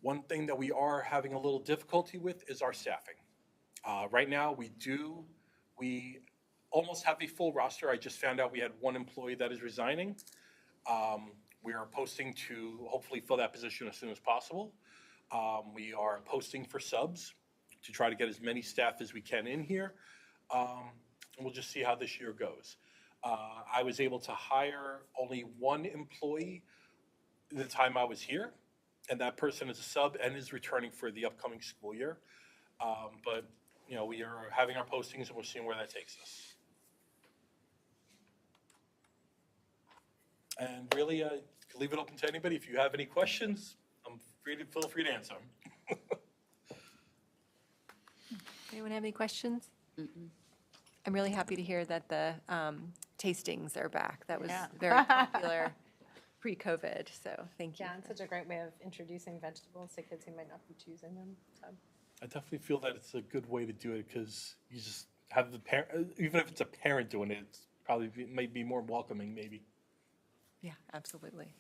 One thing that we are having a little difficulty with is our staffing. Right now, we almost have a full roster. I just found out we had 1 employee that is resigning. We are posting to hopefully fill that position as soon as possible. We are posting for subs to try to get as many staff as we can in here. And we'll just see how this year goes. I was able to hire only 1 employee the time I was here, and that person is a sub and is returning for the upcoming school year. But we are having our postings and we're seeing where that takes us. And really, leave it open to anybody. If you have any questions, feel free to answer them. Anyone have any questions? I'm really happy to hear that the tastings are back. That was Yeah. very popular pre-COVID, so thank you. Yeah, and such a great way of introducing vegetables to kids who might not be choosing them. So. I definitely feel that it's a good way to do it because you just have the parent, even if it's a parent doing it, it's probably might be more welcoming maybe. Yeah, absolutely.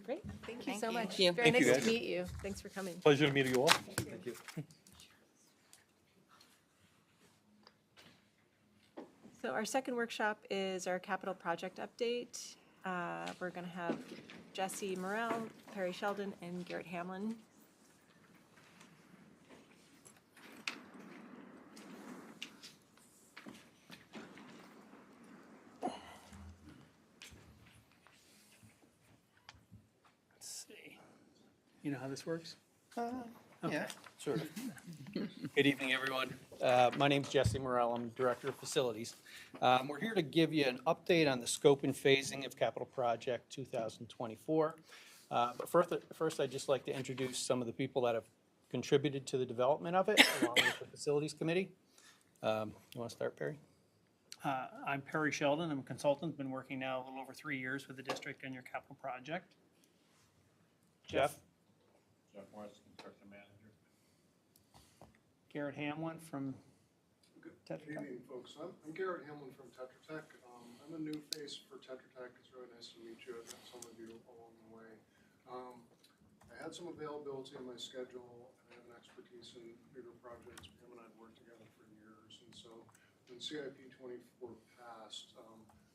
Great, thank you Thank so you. much. Thank you. Very Thank you, nice to guys. meet you. Thanks for coming. Pleasure to meet you all. Thank you. So our second workshop is our capital project update. We're going to have Jesse Morrell, Perry Sheldon, and Garrett Hamlin. Let's see. You know how this works? Yeah. Sure. Good evening, everyone. My name's Jesse Morrell. I'm Director of Facilities. We're here to give you an update on the scope and phasing of Capital Project 2024. But first, I'd just like to introduce some of the people that have contributed to the development of it, along with the Facilities Committee. You want to start, Perry? I'm Perry Sheldon. I'm a consultant. Been working now a little over 3 years with the district on your capital project. Jeff? Jeff Morris, construction manager. Garrett Hamlin from Good Tetra Tech. evening, folks. I'm Garrett Hamlin from Tetra Tech. I'm a new face for Tetra Tech. It's really nice to meet you. I've met some of you along the way. I had some availability in my schedule, and I have an expertise in bigger projects. Pam and I have worked together for years, and so when CIP 24 passed,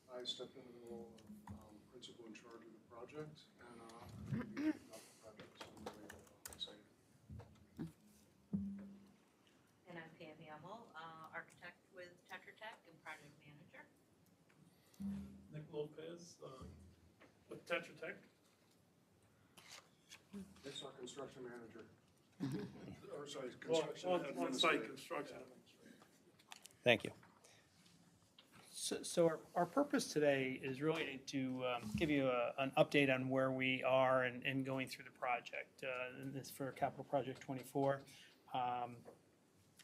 I stepped into the role of principal in charge of the project, and I'm really about the project, so I'm really excited. And I'm Pam Hamel, architect with Tetra Tech and project manager. Nick Lopez, with Tetra Tech. It's our construction manager. Or sorry, On-site administrator. construction. Thank you. So our purpose today is really to give you an update on where we are and going through the project. And this for Capital Project 24.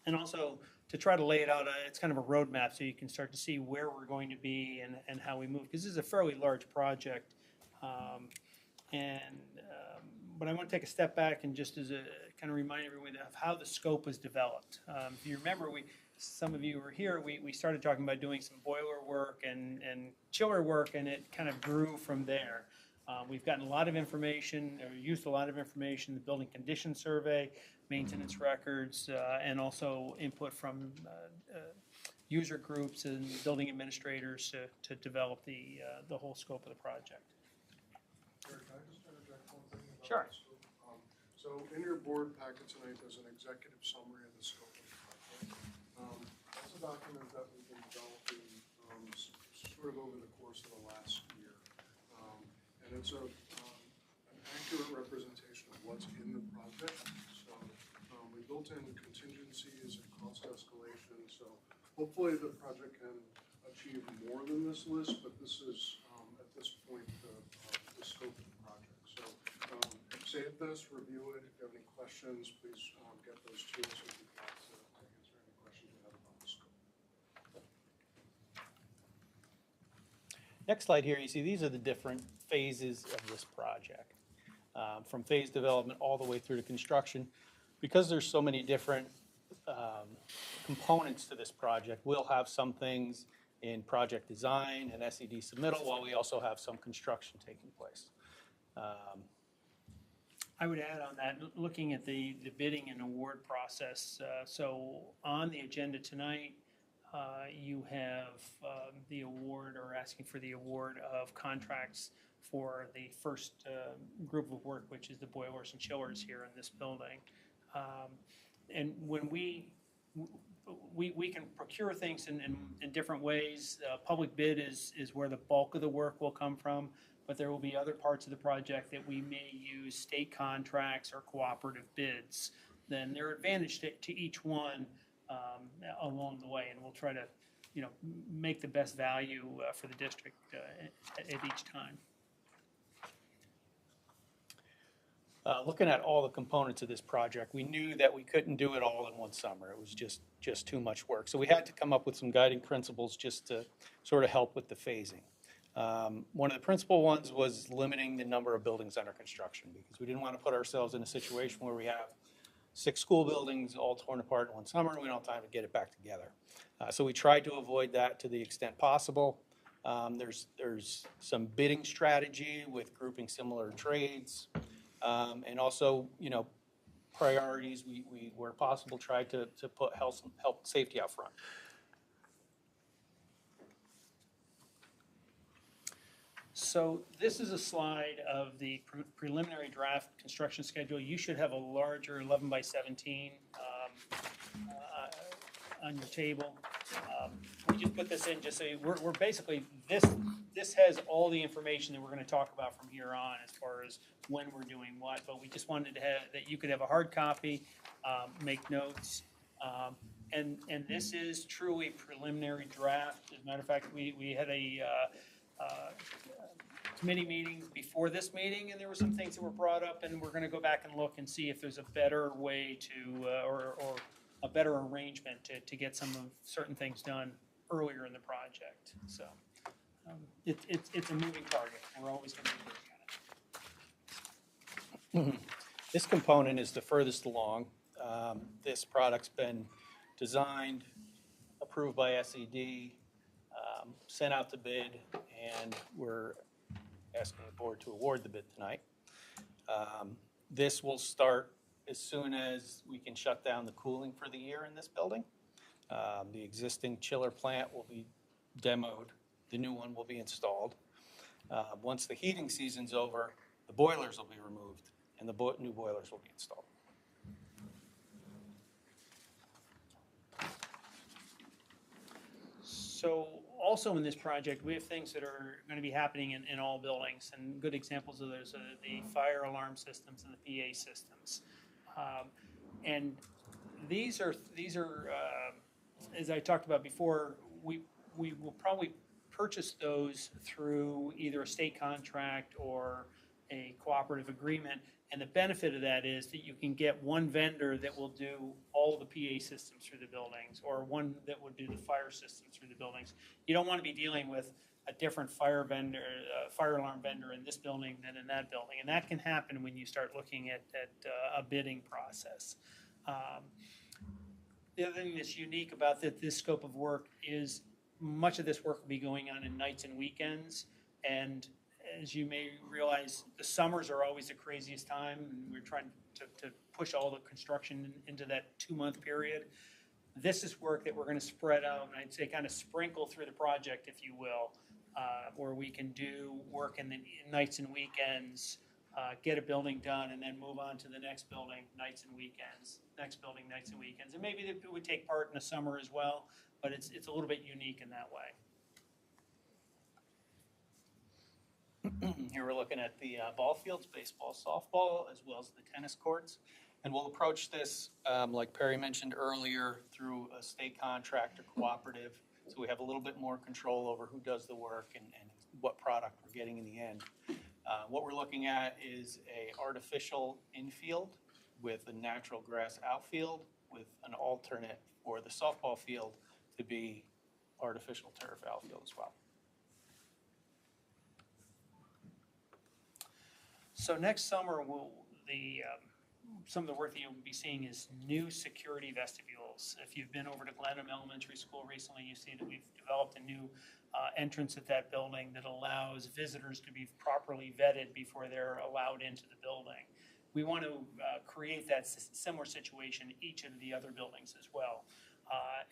And also to try to lay it out, it's kind of a roadmap so you can start to see where we're going to be and how we move. Because this is a fairly large project. But I want to take a step back and just as a kind of remind everyone of how the scope was developed. If you remember, some of you were here, we started talking about doing some boiler work and chiller work, and it kind of grew from there. We've gotten a lot of information, or used a lot of information, the building condition survey, maintenance records, and also input from user groups and building administrators to develop the whole scope of the project. Eric, can I just interject one thing about Sure. the scope? So in your board packet tonight, there's an executive summary of the scope of the project. That's a document that we've been developing sort of over the course of the last year. And it's an accurate representation of what's in the project. So we've built-in contingencies and cost escalation, so hopefully the project can achieve more than this list, but this is, at this point, the scope of the project. So save this, review it. If you have any questions, please get those to us. We'd be glad to answer any questions you have about the scope. Next slide here, you see these are the different phases of this project. From phase development all the way through to construction. Because there's so many different components to this project, we'll have some things in project design and SED submittal, while we also have some construction taking place. I would add on that, looking at the bidding and award process, so on the agenda tonight, you have the award, or asking for the award of contracts for the first group of work, which is the boilers and chillers here in this building. And when we can procure things in different ways. Public bid is where the bulk of the work will come from, but there will be other parts of the project that we may use state contracts or cooperative bids. Then there are advantages to each one along the way, and we'll try to, make the best value for the district at each time. Looking at all the components of this project, we knew that we couldn't do it all in one summer. It was just too much work. So we had to come up with some guiding principles just to sort of help with the phasing. One of the principal ones was limiting the number of buildings under construction, because we didn't want to put ourselves in a situation where we have 6 school buildings all torn apart in one summer and we don't have time to get it back together. So we tried to avoid that to the extent possible. There's some bidding strategy with grouping similar trades. And also, priorities, we where possible, tried to put health and safety out front. So this is a slide of the preliminary draft construction schedule. You should have a larger 11 by 17 on your table. We just put this in just so we're basically, this has all the information that we're going to talk about from here on as far as when we're doing what, but we just wanted to have, that you could have a hard copy, make notes. And this is truly preliminary draft. As a matter of fact, we had a committee meeting before this meeting, and there were some things that were brought up, and we're going to go back and look and see if there's a better way to, or a better arrangement to get some of certain things done earlier in the project. So it's a moving target. We're always going to be working on it. This component is the furthest along. This product's been designed, approved by SED, sent out to bid, and we're asking the board to award the bid tonight. This will start as soon as we can shut down the cooling for the year in this building. The existing chiller plant will be demoed. The new one will be installed. Once the heating season's over, the boilers will be removed and the new boilers will be installed. So also in this project, we have things that are going to be happening in all buildings, and good examples of those are the fire alarm systems and the PA systems. And these are as I talked about before, we will probably purchase those through either a state contract or a cooperative agreement. And the benefit of that is that you can get one vendor that will do all the PA systems through the buildings, or one that would do the fire systems through the buildings. You don't want to be dealing with a different fire alarm vendor in this building than in that building. And that can happen when you start looking at a bidding process. The other thing that's unique about this scope of work is much of this work will be going on in nights and weekends. And as you may realize, the summers are always the craziest time, and we're trying to push all the construction into that 2-month period. This is work that we're going to spread out, and I'd say kind of sprinkle through the project, if you will, where we can do work in the nights and weekends, get a building done, and then move on to the next building, nights and weekends, next building, nights and weekends. And maybe it would take part in the summer as well, but it's a little bit unique in that way. Here we're looking at the ball fields, baseball, softball, as well as the tennis courts. And we'll approach this, like Perry mentioned earlier, through a state contractor cooperative. So we have a little bit more control over who does the work and what product we're getting in the end. What we're looking at is a artificial infield with a natural grass outfield with an alternate for the softball field to be artificial turf outfield as well. So next summer, some of the work that you'll be seeing is new security vestibules. If you've been over to Glenham Elementary School recently, you see that we've developed a new entrance at that building that allows visitors to be properly vetted before they're allowed into the building. We want to create that similar situation in each of the other buildings as well.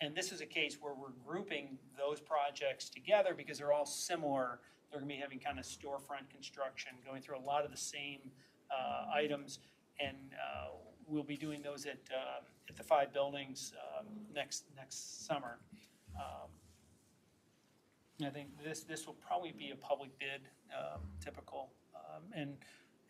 And this is a case where we're grouping those projects together because they're all similar. They're going to be having kind of storefront construction, going through a lot of the same items, and we'll be doing those at the 5 buildings next summer. I think this will probably be a public bid, typical, and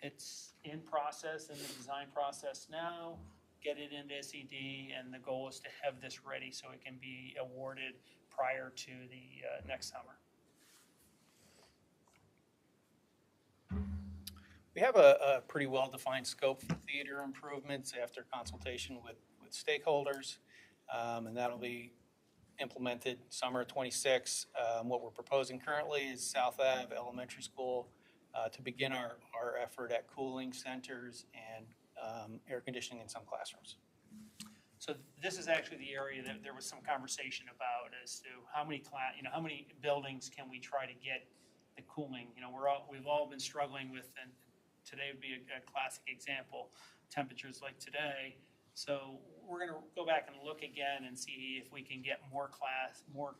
it's in process, in the design process now. Get it into SED, and the goal is to have this ready so it can be awarded prior to the next summer. We have a pretty well-defined scope for theater improvements after consultation with stakeholders, and that'll be implemented summer of '26. What we're proposing currently is South Ave Elementary School to begin our effort at cooling centers and air conditioning in some classrooms. So this is actually the area that there was some conversation about as to how many how many buildings can we try to get the cooling. We've all been struggling with, and today would be a classic example, temperatures like today. So we're going to go back and look again and see if we can get more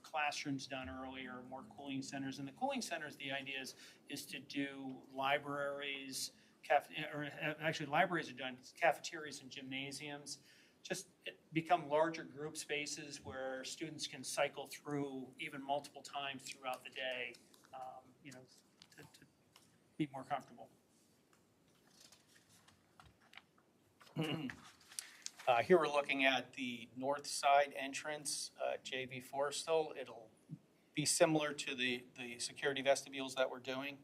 classrooms done earlier, more cooling centers. And the cooling centers, the idea is to do libraries, libraries are done, cafeterias and gymnasiums, just become larger group spaces where students can cycle through even multiple times throughout the day, to be more comfortable. Here we're looking at the north side entrance, JV Forrestal. It'll be similar to the security vestibules that we're doing.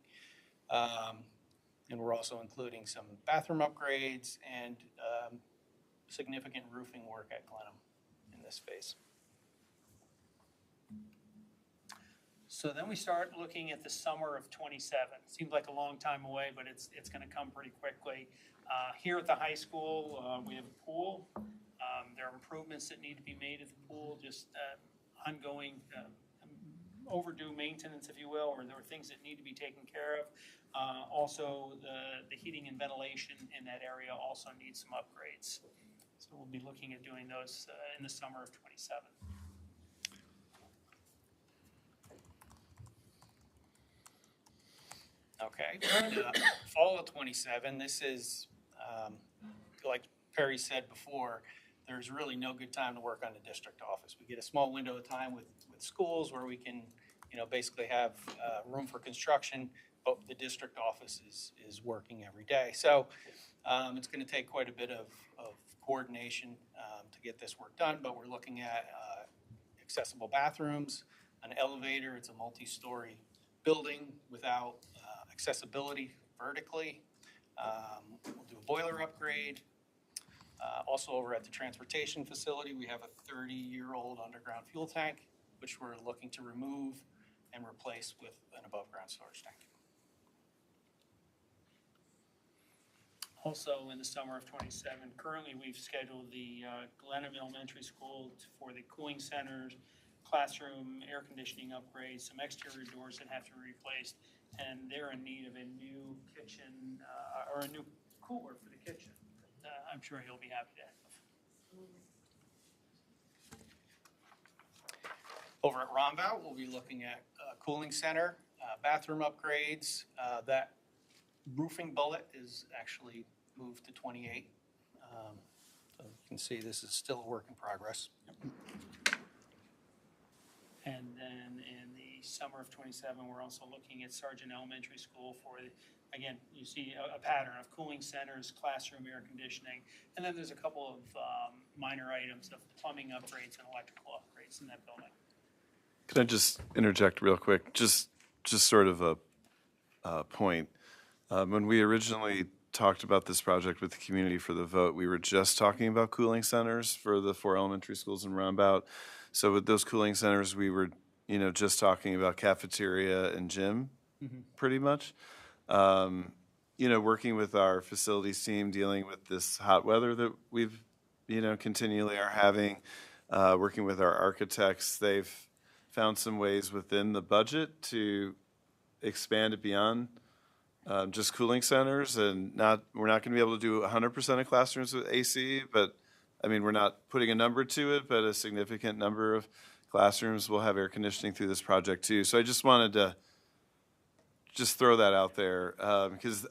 And we're also including some bathroom upgrades and significant roofing work at Glenham in this phase. So then we start looking at the summer of '27. Seems like a long time away, but it's going to come pretty quickly. Here at the high school, we have a pool. There are improvements that need to be made at the pool, just ongoing overdue maintenance, if you will, or there are things that need to be taken care of. Also, the heating and ventilation in that area also needs some upgrades. So we'll be looking at doing those in the summer of '27. Okay, fall of '27, this is, like Perry said before, there's really no good time to work on the district office. We get a small window of time with schools where we can, basically have room for construction, but the district office is working every day. So it's going to take quite a bit of coordination to get this work done, but we're looking at accessible bathrooms, an elevator. It's a multi-story building without accessibility vertically. We'll do a boiler upgrade. Also over at the transportation facility, we have a 30-year-old underground fuel tank, which we're looking to remove and replace with an above-ground storage tank. Also in the summer of '27, currently we've scheduled the Glenham Elementary School for the cooling centers, classroom air conditioning upgrades, some exterior doors that have to be replaced, and they're in need of a new kitchen or a new cooler for the kitchen. I'm sure he'll be happy to have. Over at Romval, we'll be looking at a cooling center, bathroom upgrades. That roofing bullet is actually moved to 28. So you can see this is still a work in progress. And then in the summer of '27, we're also looking at Sargent Elementary School for, again, you see a pattern of cooling centers, classroom air conditioning, and then there's a couple of minor items of plumbing upgrades and electrical upgrades in that building. Can I just interject real quick? Just sort of a point. When we originally talked about this project with the community for the vote, we were just talking about cooling centers for the 4 elementary schools in Roundabout. So with those cooling centers, we were, just talking about cafeteria and gym, pretty much. Working with our facilities team, dealing with this hot weather that we've, continually are having, working with our architects, they've found some ways within the budget to expand it beyond just cooling centers, and we're not going to be able to do 100% of classrooms with AC, but we're not putting a number to it, but a significant number of classrooms will have air conditioning through this project too. So I just wanted to just throw that out there because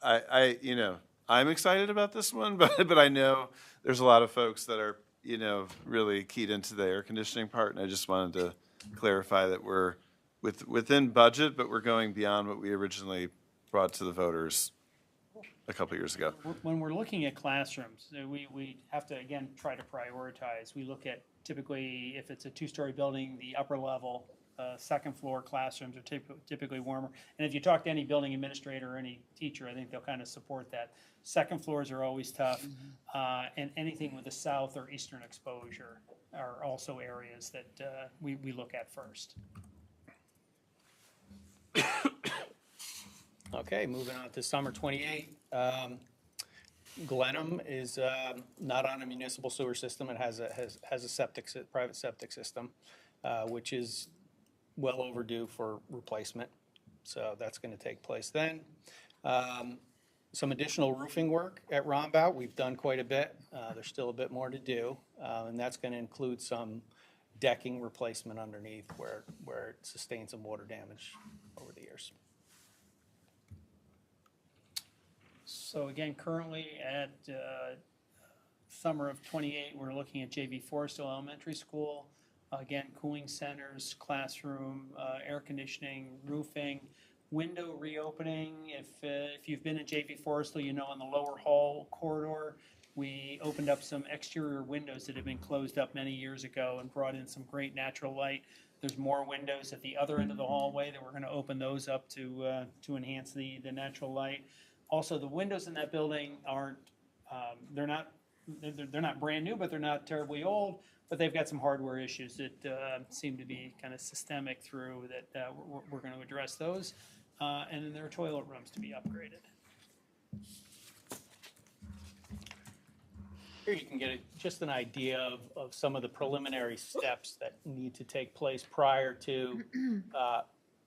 I'm excited about this one, but I know there's a lot of folks that are really keyed into the air conditioning part, and I just wanted to clarify that we're within budget, but we're going beyond what we originally brought to the voters a couple years ago. When we're looking at classrooms, we have to, again, try to prioritize. We look at typically, if it's a 2-story building, the upper level, second floor classrooms are typically warmer. And if you talk to any building administrator or any teacher, I think they'll kind of support that. Second floors are always tough. And anything with a south or eastern exposure are also areas that we look at first. Okay, moving on to summer 28. Glenham is not on a municipal sewer system. It has a private septic system, which is well overdue for replacement. So that's going to take place then. Some additional roofing work at Roundabout. We've done quite a bit. There's still a bit more to do, and that's going to include some decking replacement underneath where it sustained some water damage over the years. So again, currently at summer of 28, we're looking at JV Forrestal Elementary School. Again, cooling centers, classroom, air conditioning, roofing, window reopening. If you've been at JV Forrestal, in the lower hall corridor, we opened up some exterior windows that had been closed up many years ago and brought in some great natural light. There's more windows at the other end of the hallway that we're going to open those up to enhance the natural light. Also, the windows in that building aren't, they're not brand new, but they're not terribly old, but they've got some hardware issues that seem to be kind of systemic through that we're going to address those. And then there are toilet rooms to be upgraded. Here you can get just an idea of some of the preliminary steps that need to take place prior to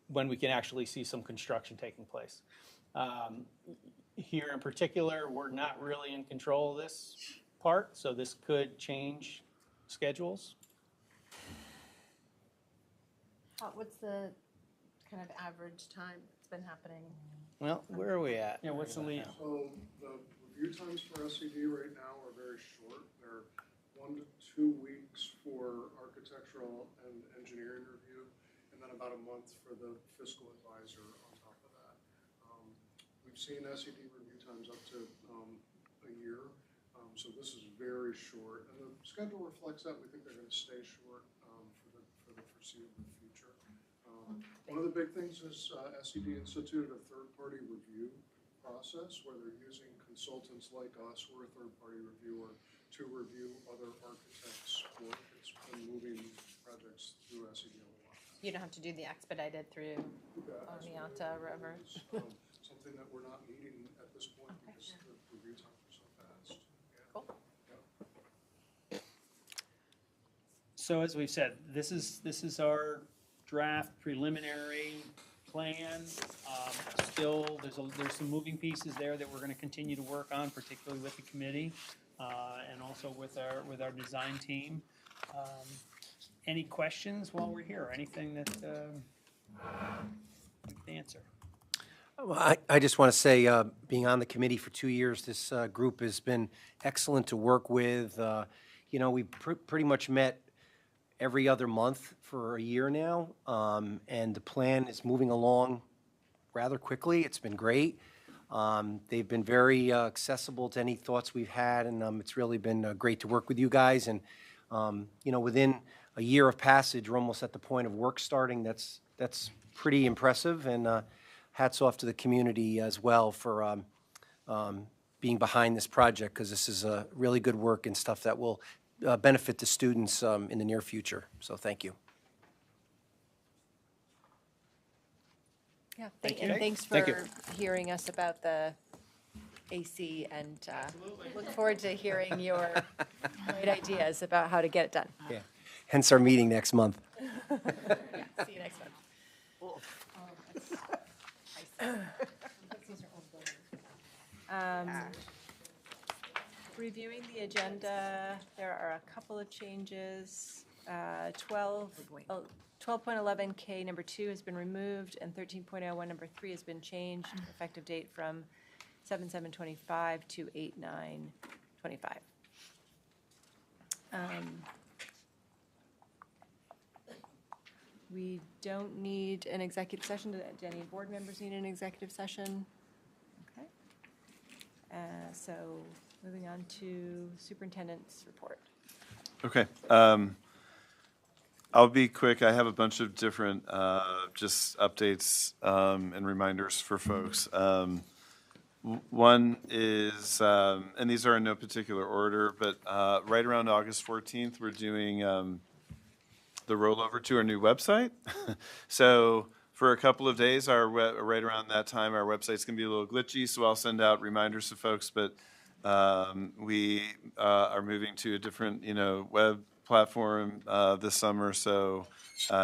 when we can actually see some construction taking place. Here in particular, we're not really in control of this part, so this could change schedules. What's the kind of average time it's been happening? Well, where are we at? Yeah, what's the lead? So the review times for SCD right now are very short. They're 1 to 2 weeks for architectural and engineering review, and then about a month for the fiscal advisor on top of that. We've seen SCD review times up to a year, so this is very short, and the schedule reflects that. We think they're going to stay short for the foreseeable future. One of the big things is SCD instituted a third-party review process where they're using consultants like us or a third-party reviewer to review other architects' work. It's been moving projects through SCD a lot. You don't have to do the expedited through Oneonta or wherever. Something that we're not needing at this point because the review times are so fast. Yeah. Cool. Yeah. So as we've said, this is our draft preliminary plan. Still, there's some moving pieces there that we're going to continue to work on, particularly with the committee and also with our design team. Any questions while we're here? Anything that we can answer? Well, I just want to say, being on the committee for 2 years, this group has been excellent to work with. We pretty much met every other month for a year now, and the plan is moving along rather quickly. It's been great. They've been very accessible to any thoughts we've had, and it's really been great to work with you guys. And within a year of passage, we're almost at the point of work starting. That's pretty impressive, and hats off to the community as well for being behind this project, because this is really good work and stuff that will benefit the students in the near future. So thank you. Yeah, Thank and you. thanks Thank you. for hearing us about the AC, and look forward to hearing your great ideas about how to get it done. Yeah. Hence our meeting next month. See you next month. Reviewing the agenda, there are a couple of changes. 12.11K number 2 has been removed, and 13.01 number 3 has been changed, effective date from 7/7/25 to 8/9/25. We don't need an executive session. Do any board members need an executive session? Okay. So moving on to superintendent's report. Okay. I'll be quick. I have a bunch of different just updates and reminders for folks. One is, and these are in no particular order, but right around August 14th, we're doing the rollover to our new website. So for a couple of days, right around that time, our website's going to be a little glitchy, so I'll send out reminders to folks, but we are moving to a different, web platform this summer, so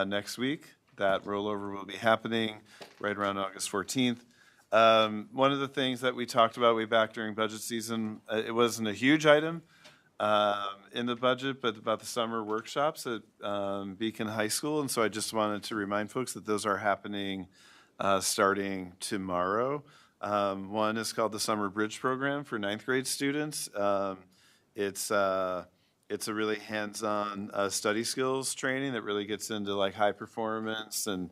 next week that rollover will be happening right around August 14th. One of the things that we talked about way back during budget season, it wasn't a huge item in the budget, but about the summer workshops at Beacon High School, and so I just wanted to remind folks that those are happening starting tomorrow. One is called the Summer Bridge Program for 9th grade students. It's a really hands-on study skills training that really gets into like high performance and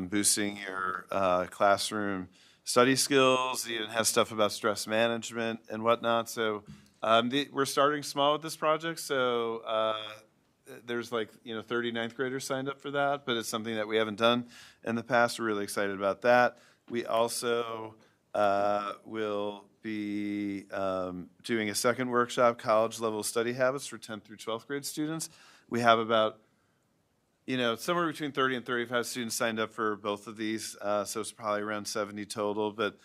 boosting your classroom study skills. It even has stuff about stress management and whatnot. So we're starting small with this project. So there's 30 ninth graders signed up for that, but it's something that we haven't done in the past. We're really excited about that. We also will be doing a second workshop, college level study habits for 10th through 12th grade students. We have about, somewhere between 30 and 35 students signed up for both of these, so it's probably around 70 total. But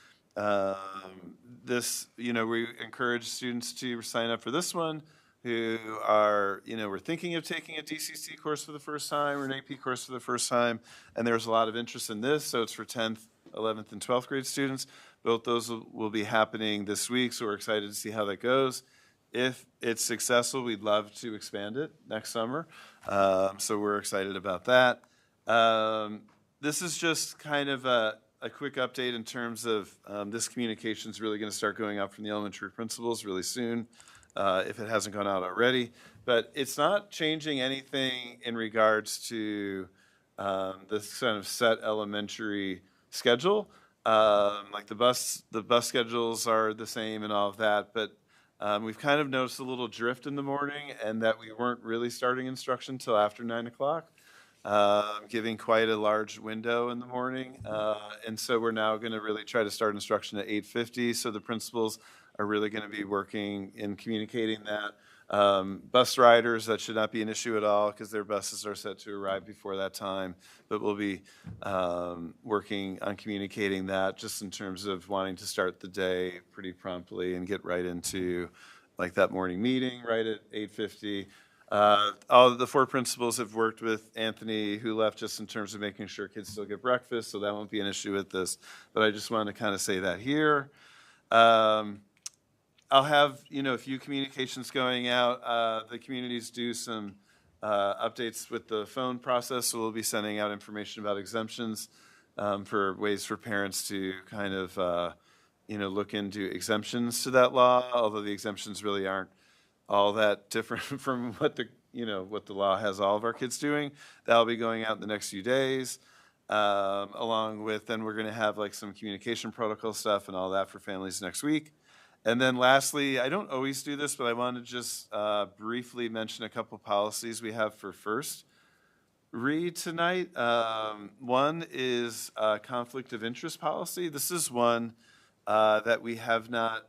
this, we encourage students to sign up for this one who are, we're thinking of taking a DCC course for the first time or an AP course for the first time, and there's a lot of interest in this, so it's for 10th, 11th, and 12th grade students. Both those will be happening this week, so we're excited to see how that goes. If it's successful, we'd love to expand it next summer, so we're excited about that. This is just kind of a quick update in terms of this communication is really going to start going out from the elementary principals really soon, if it hasn't gone out already. But it's not changing anything in regards to this kind of set elementary schedule. Like the bus schedules are the same and all of that, but we've kind of noticed a little drift in the morning, and that we weren't really starting instruction till after 9 o'clock, giving quite a large window in the morning. And so we're now going to really try to start instruction at 8:50. So the principals are really going to be working in communicating that. Bus riders, that should not be an issue at all because their buses are set to arrive before that time. But we'll be working on communicating that just in terms of wanting to start the day pretty promptly and get right into like that morning meeting right at 8:50. All of the 4 principals have worked with Anthony, who left, just in terms of making sure kids still get breakfast, so that won't be an issue with this. But I just wanted to kind of say that here. I'll have, a few communications going out. The communities do some updates with the phone process, so we'll be sending out information about exemptions for ways for parents to kind of, look into exemptions to that law, although the exemptions really aren't all that different from what the, what the law has all of our kids doing. That'll be going out in the next few days. Along with, then we're going to have like some communication protocol stuff and all that for families next week. And then lastly, I don't always do this, but I want to just briefly mention a couple policies we have for first read tonight. One is conflict of interest policy. This is one that we have not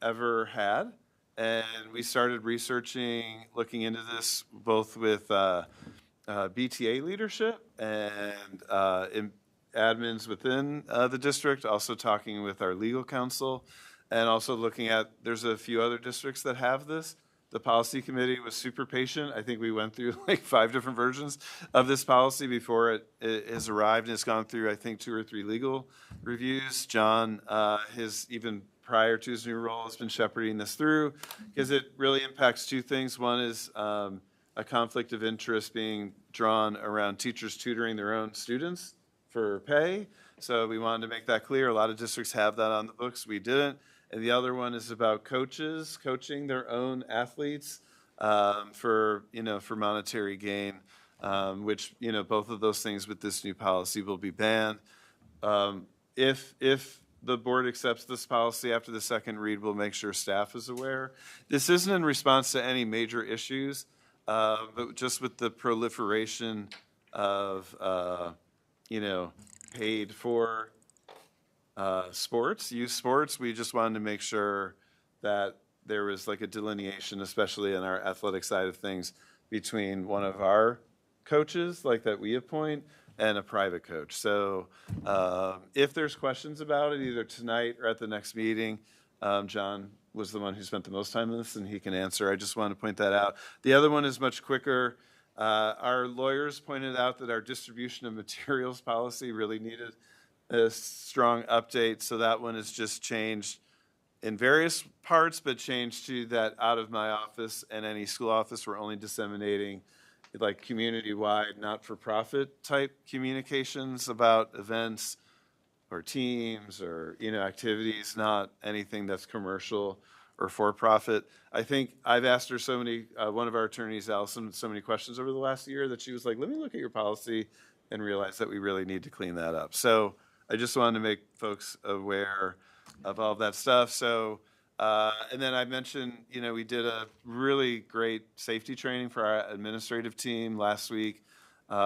ever had. And we started researching, looking into this both with BTA leadership and admins within the district, also talking with our legal counsel, and also looking at, there's a few other districts that have this. The policy committee was super patient. I think we went through like 5 different versions of this policy before it has arrived, and it's gone through, I think, 2 or 3 legal reviews. John, even prior to his new role, has been shepherding this through because it really impacts 2 things. One is a conflict of interest being drawn around teachers tutoring their own students for pay. So we wanted to make that clear. A lot of districts have that on the books. We didn't. And the other one is about coaches coaching their own athletes for monetary gain, which, both of those things with this new policy will be banned. If the board accepts this policy after the second read, we'll make sure staff is aware. This isn't in response to any major issues, but just with the proliferation of, paid for youth sports, we just wanted to make sure that there was like a delineation, especially in our athletic side of things, between one of our coaches, like that we appoint, and a private coach. So if there's questions about it, either tonight or at the next meeting, John was the one who spent the most time on this, and he can answer. I just want to point that out. The other one is much quicker. Our lawyers pointed out that our distribution of materials policy really needed a strong update, so that one is just changed in various parts, but changed to that out of my office and any school office, we're only disseminating like community-wide, not-for-profit type communications about events or teams or, activities, not anything that's commercial or for-profit. I think I've asked her one of our attorneys, Allison, so many questions over the last year that she was like, let me look at your policy and realize that we really need to clean that up. So I just wanted to make folks aware of all of that stuff. So, and then I mentioned, we did a really great safety training for our administrative team last week.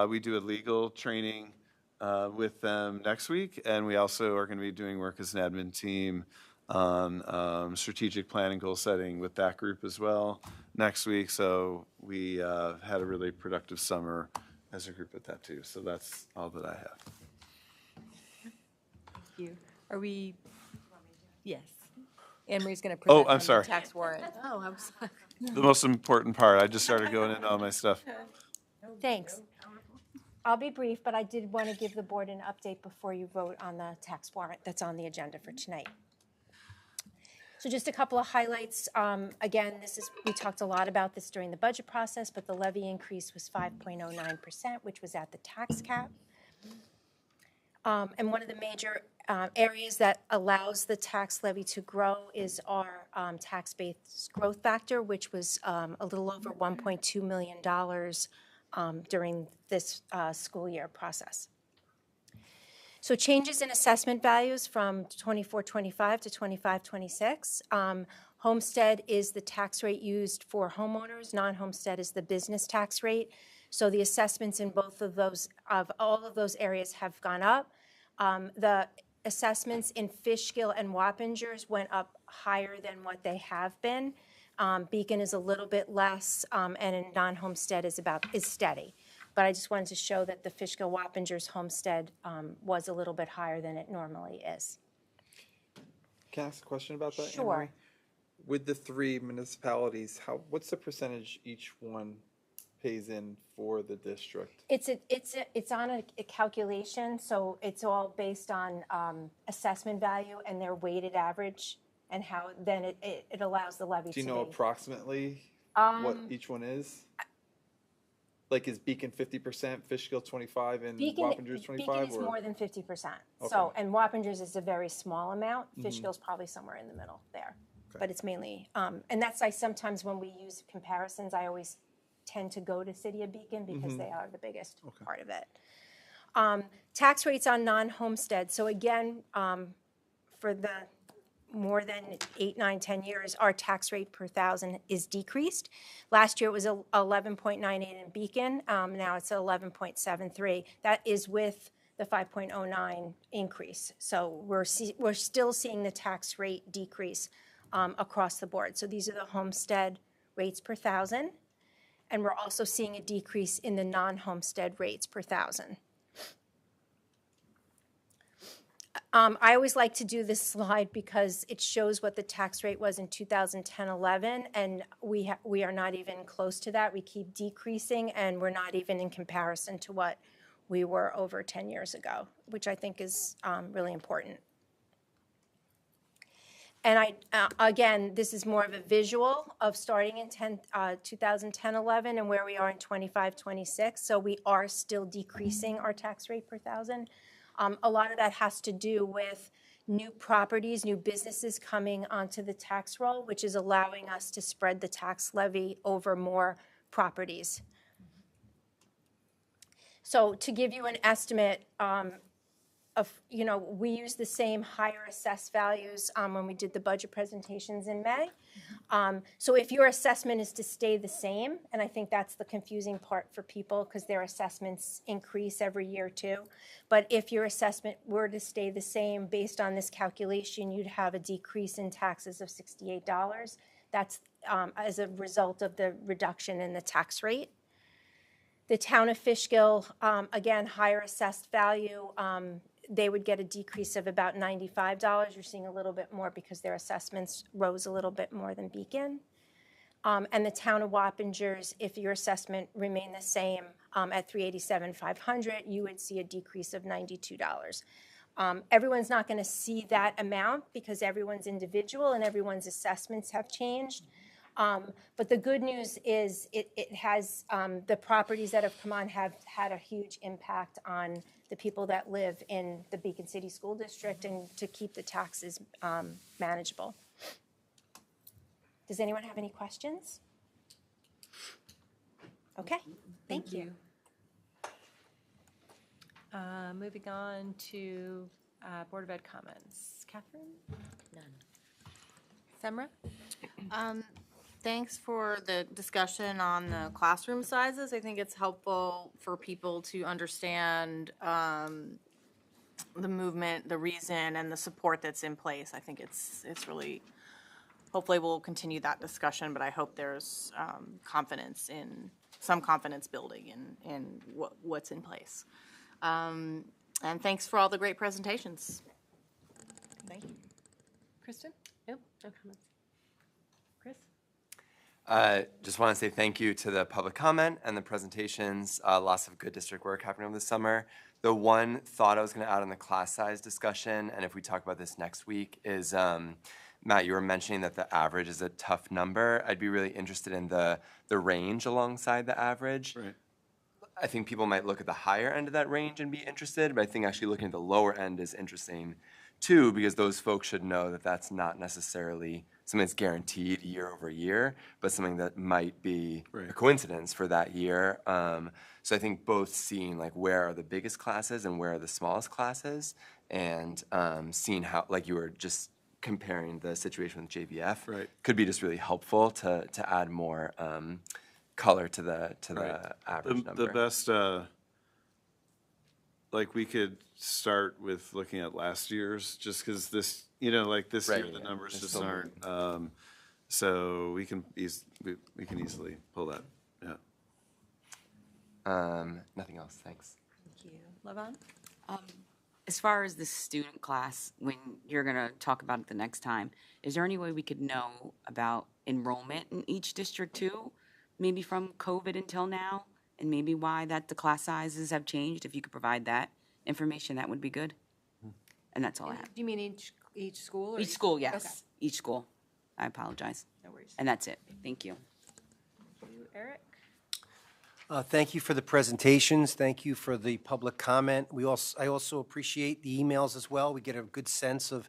We do a legal training with them next week, and we also are going to be doing work as an admin team on strategic planning, goal setting with that group as well next week. So we had a really productive summer as a group with that too. So that's all that I have. Thank you. Are we? Yes. Anne Marie's going to Oh, present I'm on the sorry. tax warrant. Oh, I'm sorry. The most important part, I just started going into all my stuff. Thanks. I'll be brief, but I did want to give the board an update before you vote on the tax warrant that's on the agenda for tonight. So just a couple of highlights. Again, we talked a lot about this during the budget process, but the levy increase was 5.09%, which was at the tax cap. And one of the major areas that allows the tax levy to grow is our tax-based growth factor, which was a little over $1.2 million during this school year process. So changes in assessment values from 24-25 to 25-26. Homestead is the tax rate used for homeowners. Non-homestead is the business tax rate. So the assessments in all of those areas have gone up. The assessments in Fishkill and Wappingers went up higher than what they have been. Beacon is a little bit less, and in non-homestead is steady. But I just wanted to show that the Fishkill Wappingers homestead was a little bit higher than it normally is. Can I ask a question about that? Sure. Anne-Marie? With the 3 municipalities, what's the percentage each one pays in for the district? It's on a calculation, so it's all based on assessment value and their weighted average, and how then it allows the levy to be. Do you know approximately what each one is? Like, is Beacon 50%, Fishkill 25, and Wappingers 25? Beacon is more than 50%. So, and Wappingers is a very small amount. Fishkill's probably somewhere in the middle there. Okay. But it's mainly, and that's sometimes when we use comparisons, I always tend to go to City of Beacon because they are the biggest Okay. part of it. Tax rates on non-homestead. So again, for the more than 8, 9, 10 years, our tax rate per thousand is decreased. Last year it was 11.98 in Beacon. Now it's 11.73. That is with the 5.09 increase. So we're still seeing the tax rate decrease across the board. So these are the homestead rates per thousand. And we're also seeing a decrease in the non-homestead rates per thousand. I always like to do this slide because it shows what the tax rate was in 2010-11, and we are not even close to that. We keep decreasing, and we're not even in comparison to what we were over 10 years ago, which I think is really important. And again, this is more of a visual of starting in 2010-11 and where we are in 25-26. So we are still decreasing our tax rate per thousand. A lot of that has to do with new properties, new businesses coming onto the tax roll, which is allowing us to spread the tax levy over more properties. So to give you an estimate of, we use the same higher assessed values when we did the budget presentations in May. So if your assessment is to stay the same, and I think that's the confusing part for people because their assessments increase every year too. But if your assessment were to stay the same based on this calculation, you'd have a decrease in taxes of $68. That's as a result of the reduction in the tax rate. The town of Fishkill, again, higher assessed value, they would get a decrease of about $95. You're seeing a little bit more because their assessments rose a little bit more than Beacon. And the town of Wappingers, if your assessment remained the same at $387,500, you would see a decrease of $92. Everyone's not going to see that amount because everyone's individual and everyone's assessments have changed. But the good news is it has, the properties that have come on have had a huge impact on the people that live in the Beacon City School District and to keep the taxes manageable. Does anyone have any questions? Okay, thank you. Moving on to Board of Ed comments. Catherine? None. Semra? Thanks for the discussion on the classroom sizes. I think it's helpful for people to understand the movement, the reason, and the support that's in place. I think it's really, hopefully we'll continue that discussion, but I hope there's some confidence building in what's in place. And thanks for all the great presentations. Thank you. Kristen? Nope, no comments. Chris? Just want to say thank you to the public comment and the presentations. Lots of good district work happening over the summer. The one thought I was going to add on the class size discussion, and if we talk about this next week, is Matt, you were mentioning that the average is a tough number. I'd be really interested in the range alongside the average. Right. I think people might look at the higher end of that range and be interested, but I think actually looking at the lower end is interesting too, because those folks should know that that's not necessarily something that's guaranteed year over year, but something that might be a coincidence for that year. So I think both seeing like where are the biggest classes and where are the smallest classes, and seeing how, like you were just comparing the situation with JVF, could be just really helpful to add more color to the average number. The best, like we could start with looking at last year's, just because this, like this year the numbers just aren't. So we can easily pull that. Yeah. Nothing else. Thanks. Thank you. Lavon? As far as the student class, when you're going to talk about it the next time, is there any way we could know about enrollment in each district too? Maybe from COVID until now, and maybe why that the class sizes have changed? If you could provide that information, that would be good. And that's all I have. Do you mean each school? Or Each school, yes. Okay. Each school. I apologize. No worries. And that's it. Thank you. Thank you. Eric? Thank you for the presentations. Thank you for the public comment. I also appreciate the emails as well. We get a good sense of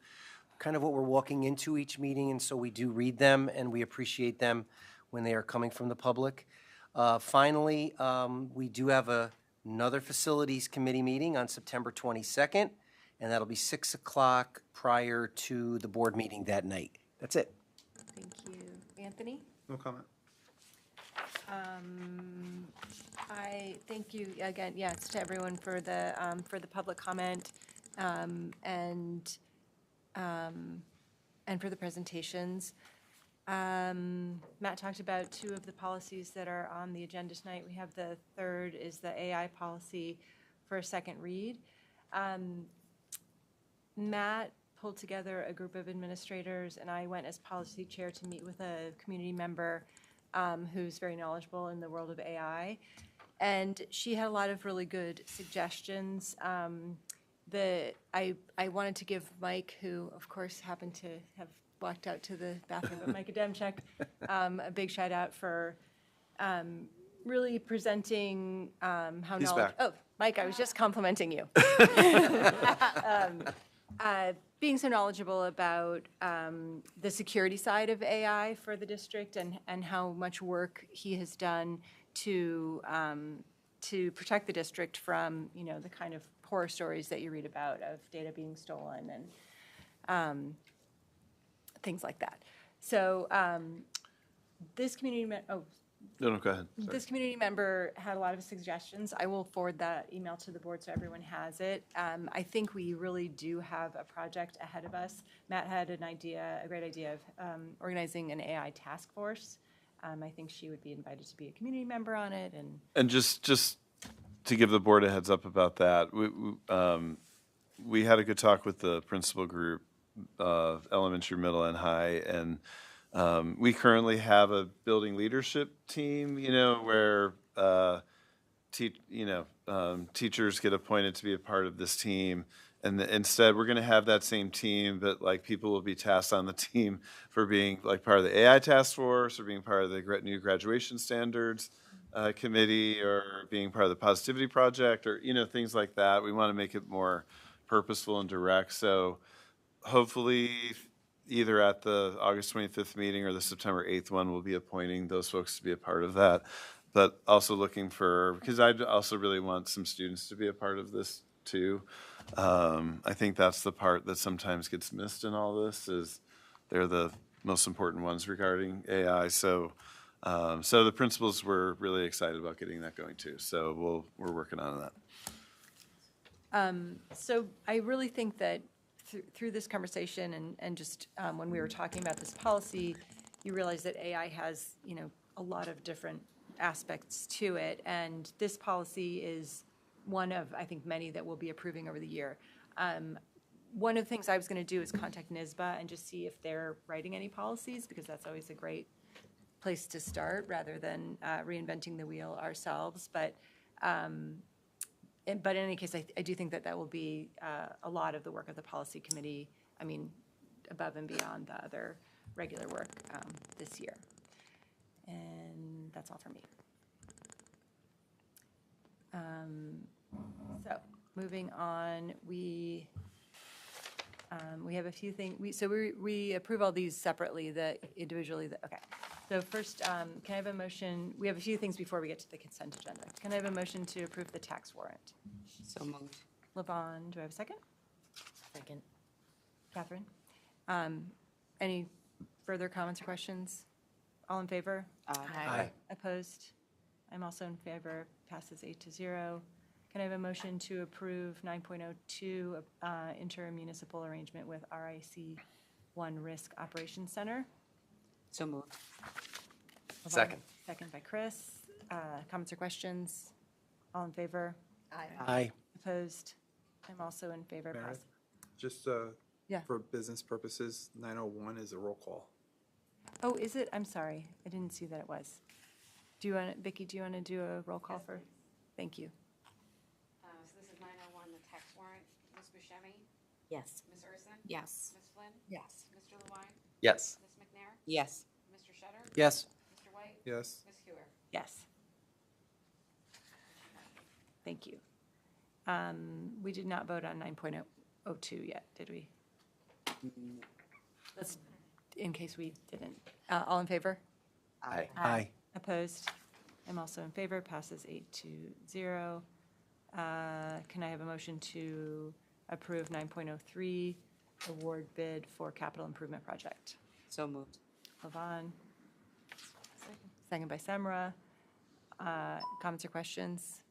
kind of what we're walking into each meeting, and so we do read them, and we appreciate them when they are coming from the public. Finally, we do have another Facilities Committee meeting on September 22nd, and that'll be 6 o'clock prior to the board meeting that night. That's it. Thank you. Anthony? No comment. I thank you again, yes, to everyone for the public comment, and for the presentations. Matt talked about 2 of the policies that are on the agenda tonight. We have the third is the AI policy for a second read. Matt pulled together a group of administrators, and I went as policy chair to meet with a community member who's very knowledgeable in the world of AI. And she had a lot of really good suggestions. I wanted to give Mike, who of course happened to have walked out to the bathroom, but Mike Adamczyk, a big shout out for really presenting how He's knowledge. back. Oh, Mike, I was just complimenting you. Being so knowledgeable about the security side of AI for the district and how much work he has done to protect the district from, the kind of horror stories that you read about of data being stolen and things like that. So this community, No, go ahead. Sorry. this community member had a lot of suggestions. I will forward that email to the board so everyone has it. I think we really do have a project ahead of us. Matt had a great idea of organizing an AI task force. I think she would be invited to be a community member on it. And just to give the board a heads up about that, we had a good talk with the principal group, elementary, middle, and high, and we currently have a building leadership team, where teachers get appointed to be a part of this team. And instead, we're going to have that same team, but people will be tasked on the team for being part of the AI task force, or being part of the new graduation standards committee, or being part of the positivity project, or things like that. We want to make it more purposeful and direct. So hopefully, either at the August 25th meeting or the September 8th one, we'll be appointing those folks to be a part of that. But also looking because I also really want some students to be a part of this too. I think that's the part that sometimes gets missed in all this, is they're the most important ones regarding AI. So the principals were really excited about getting that going too. So we're working on that. So I really think that through this conversation and just when we were talking about this policy, you realize that AI has, a lot of different aspects to it. And this policy is one of, I think, many that we'll be approving over the year. One of the things I was going to do is contact NYSBA and just see if they're writing any policies, because that's always a great place to start rather than reinventing the wheel ourselves. But in any case, I do think that will be a lot of the work of the policy committee, above and beyond the other regular work this year. And that's all for me. So moving on, we have a few things. We approve all these separately, individually. Okay. So first, can I have a motion? We have a few things before we get to the consent agenda. Can I have a motion to approve the tax warrant? So moved. Levon, do I have a second? Second. Catherine? Any further comments or questions? All in favor? Aye. Opposed? I'm also in favor. Passes 8-0. Can I have a motion to approve 9.02 intermunicipal arrangement with RIC 1 Risk Operations Center? So moved. Second. Second by Chris. Comments or questions? All in favor? Aye. Opposed? I'm also in favor. Meredith? Pass. Just Yeah. for business purposes, 901 is a roll call. Oh, is it? I'm sorry. I didn't see that it was. Vicki, do you want to do a roll call for? Thank you. So this is 901, the tax warrant. Ms. Buscemi? Yes. Ms. Urson? Yes. Ms. Flynn? Yes. Mr. Lewine? Yes. Ms. McNair? Yes. Mr. Shutter? Yes. Mr. White? Yes. Ms. Hewer? Yes. Thank you. We did not vote on 9.02 yet, did we? Let's, in case we didn't. All in favor? Aye. Aye. Opposed? I'm also in favor, passes 8-0. Can I have a motion to approve 9.03, award bid for capital improvement project? So moved. Levon. Second by Semra. Comments or questions?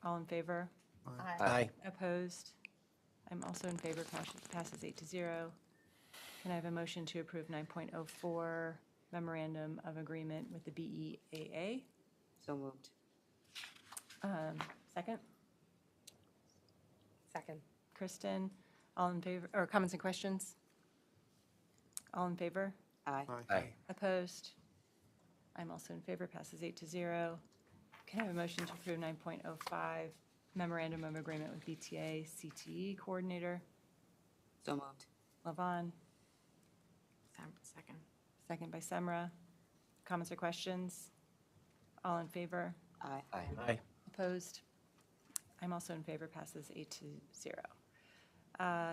All in favor? Aye. Opposed? I'm also in favor, passes 8-0. Can I have a motion to approve 9.04, memorandum of agreement with the BEAA? So moved. Second? Second. Kristen, all in favor, or comments and questions? All in favor? Aye. Aye. Opposed? I'm also in favor, passes 8-0. Can I have a motion to approve 9.05, memorandum of agreement with BTA CTE coordinator? So moved. Levon, Second. second by Semra. Comments or questions? All in favor? Aye. Aye. Opposed? I'm also in favor, passes 8-0.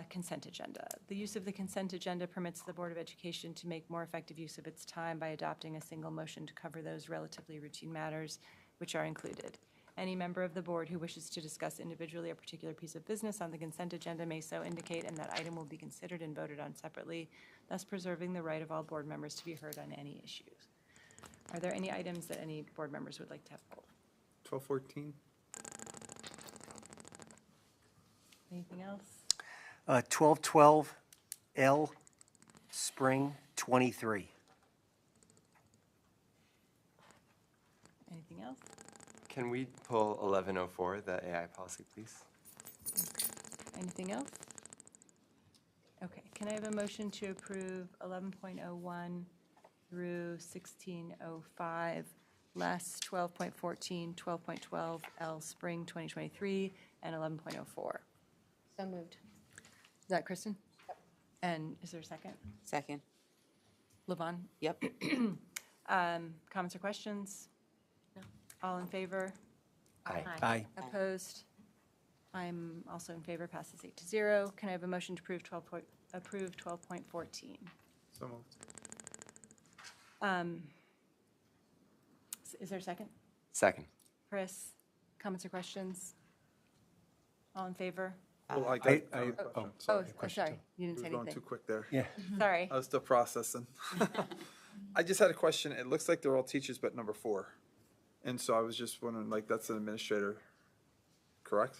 Consent agenda. The use of the consent agenda permits the Board of Education to make more effective use of its time by adopting a single motion to cover those relatively routine matters which are included. Any member of the board who wishes to discuss individually a particular piece of business on the consent agenda may so indicate, and that item will be considered and voted on separately, thus preserving the right of all board members to be heard on any issues. Are there any items that any board members would like to have pulled? 1214. Anything else? 1212 L, spring 23. Anything else? Can we pull 1104, the AI policy, please? Anything else? Okay, can I have a motion to approve 11.01 through 1605, less 12.14, 12.12 L spring 2023, and 11.04? So moved. Is that Kristen? Yep. And is there a second? Second. Levon? Yep. Comments or questions? No. All in favor? Aye. Aye. Opposed? I'm also in favor, passes 8-0. Can I have a motion to approve 12.14? So moved. Is there a second? Second. Chris, comments or questions? All in favor? Well, I got I- I have a oh, question. Oh, Sorry. sorry, you didn't We say were going too anything. quick there. Yeah. Sorry. I was still processing. I just had a question. It looks like they're all teachers, but number 4. And so I was just wondering, like, that's an administrator, correct?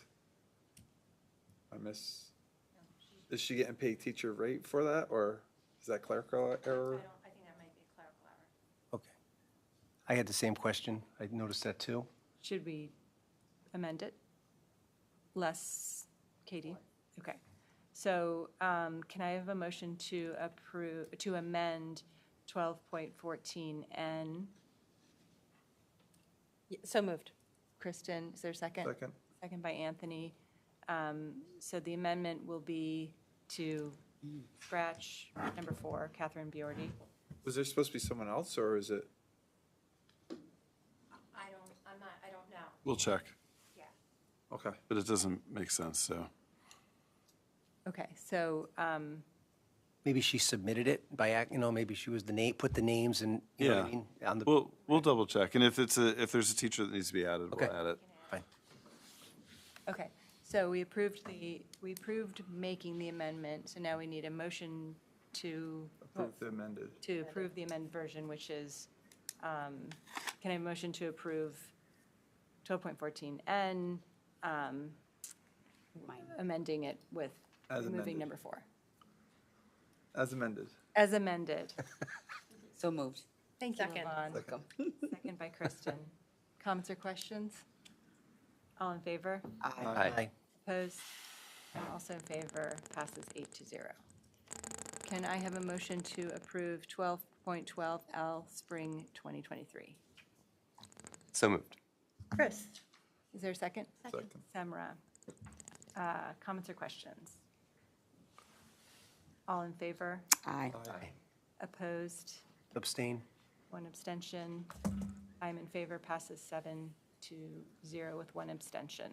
Is she getting paid teacher rate for that, or is that clerical error? I think that might be a clerical error. Okay. I had the same question. I noticed that too. Should we amend it? Less, Katie? Okay. So can I have a motion to amend 12.14N? So moved. Kristen, is there a second? Second. Second by Anthony. So the amendment will be to scratch number 4, Catherine Biordi. Was there supposed to be someone else, or is it? I don't know. We'll check, Okay. but it doesn't make sense, so. Okay, so, Maybe she submitted it by, maybe she was put the names and, you know what I Yeah. mean? On the, We'll double check, and if there's a teacher that needs to be added, Okay. we'll add it. fine. okay, so we approved making the amendment, so now we need a motion to Approve the amended. approve the amended version, which is, can I have a motion to approve 12.14N, amending it with As removing amended. number 4? As amended. As amended. So moved. Thank you, Second. Levon. Second. Second by Kristen. Comments or questions? All in favor? Aye. Opposed? I'm also in favor, passes 8-0. Can I have a motion to approve 12.12L Spring 2023? So moved. Chris, is there a second? Second. Samra. Comments or questions? All in favor? Aye. Aye. Opposed? Abstain? 1 abstention. I'm in favor, passes 7-0 with 1 abstention.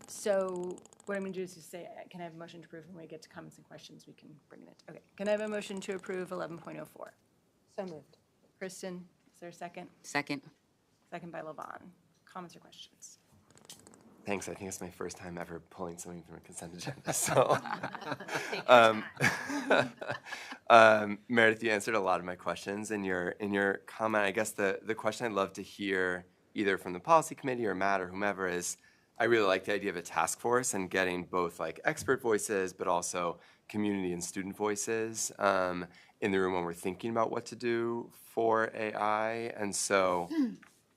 So what I'm going to do is just say, can I have a motion to approve? When we get to comments and questions, we can bring it. Okay. Can I have a motion to approve 11.04? So moved. Kristen, is there a second? Second. Second by Levon. Comments or questions? Thanks. I think it's my first time ever pulling something from a consent agenda. So, Meredith, you answered a lot of my questions in your comment. I guess the question I'd love to hear, either from the policy committee or Matt or whomever, is I really like the idea of a task force and getting both like expert voices, but also community and student voices in the room when we're thinking about what to do for AI. And so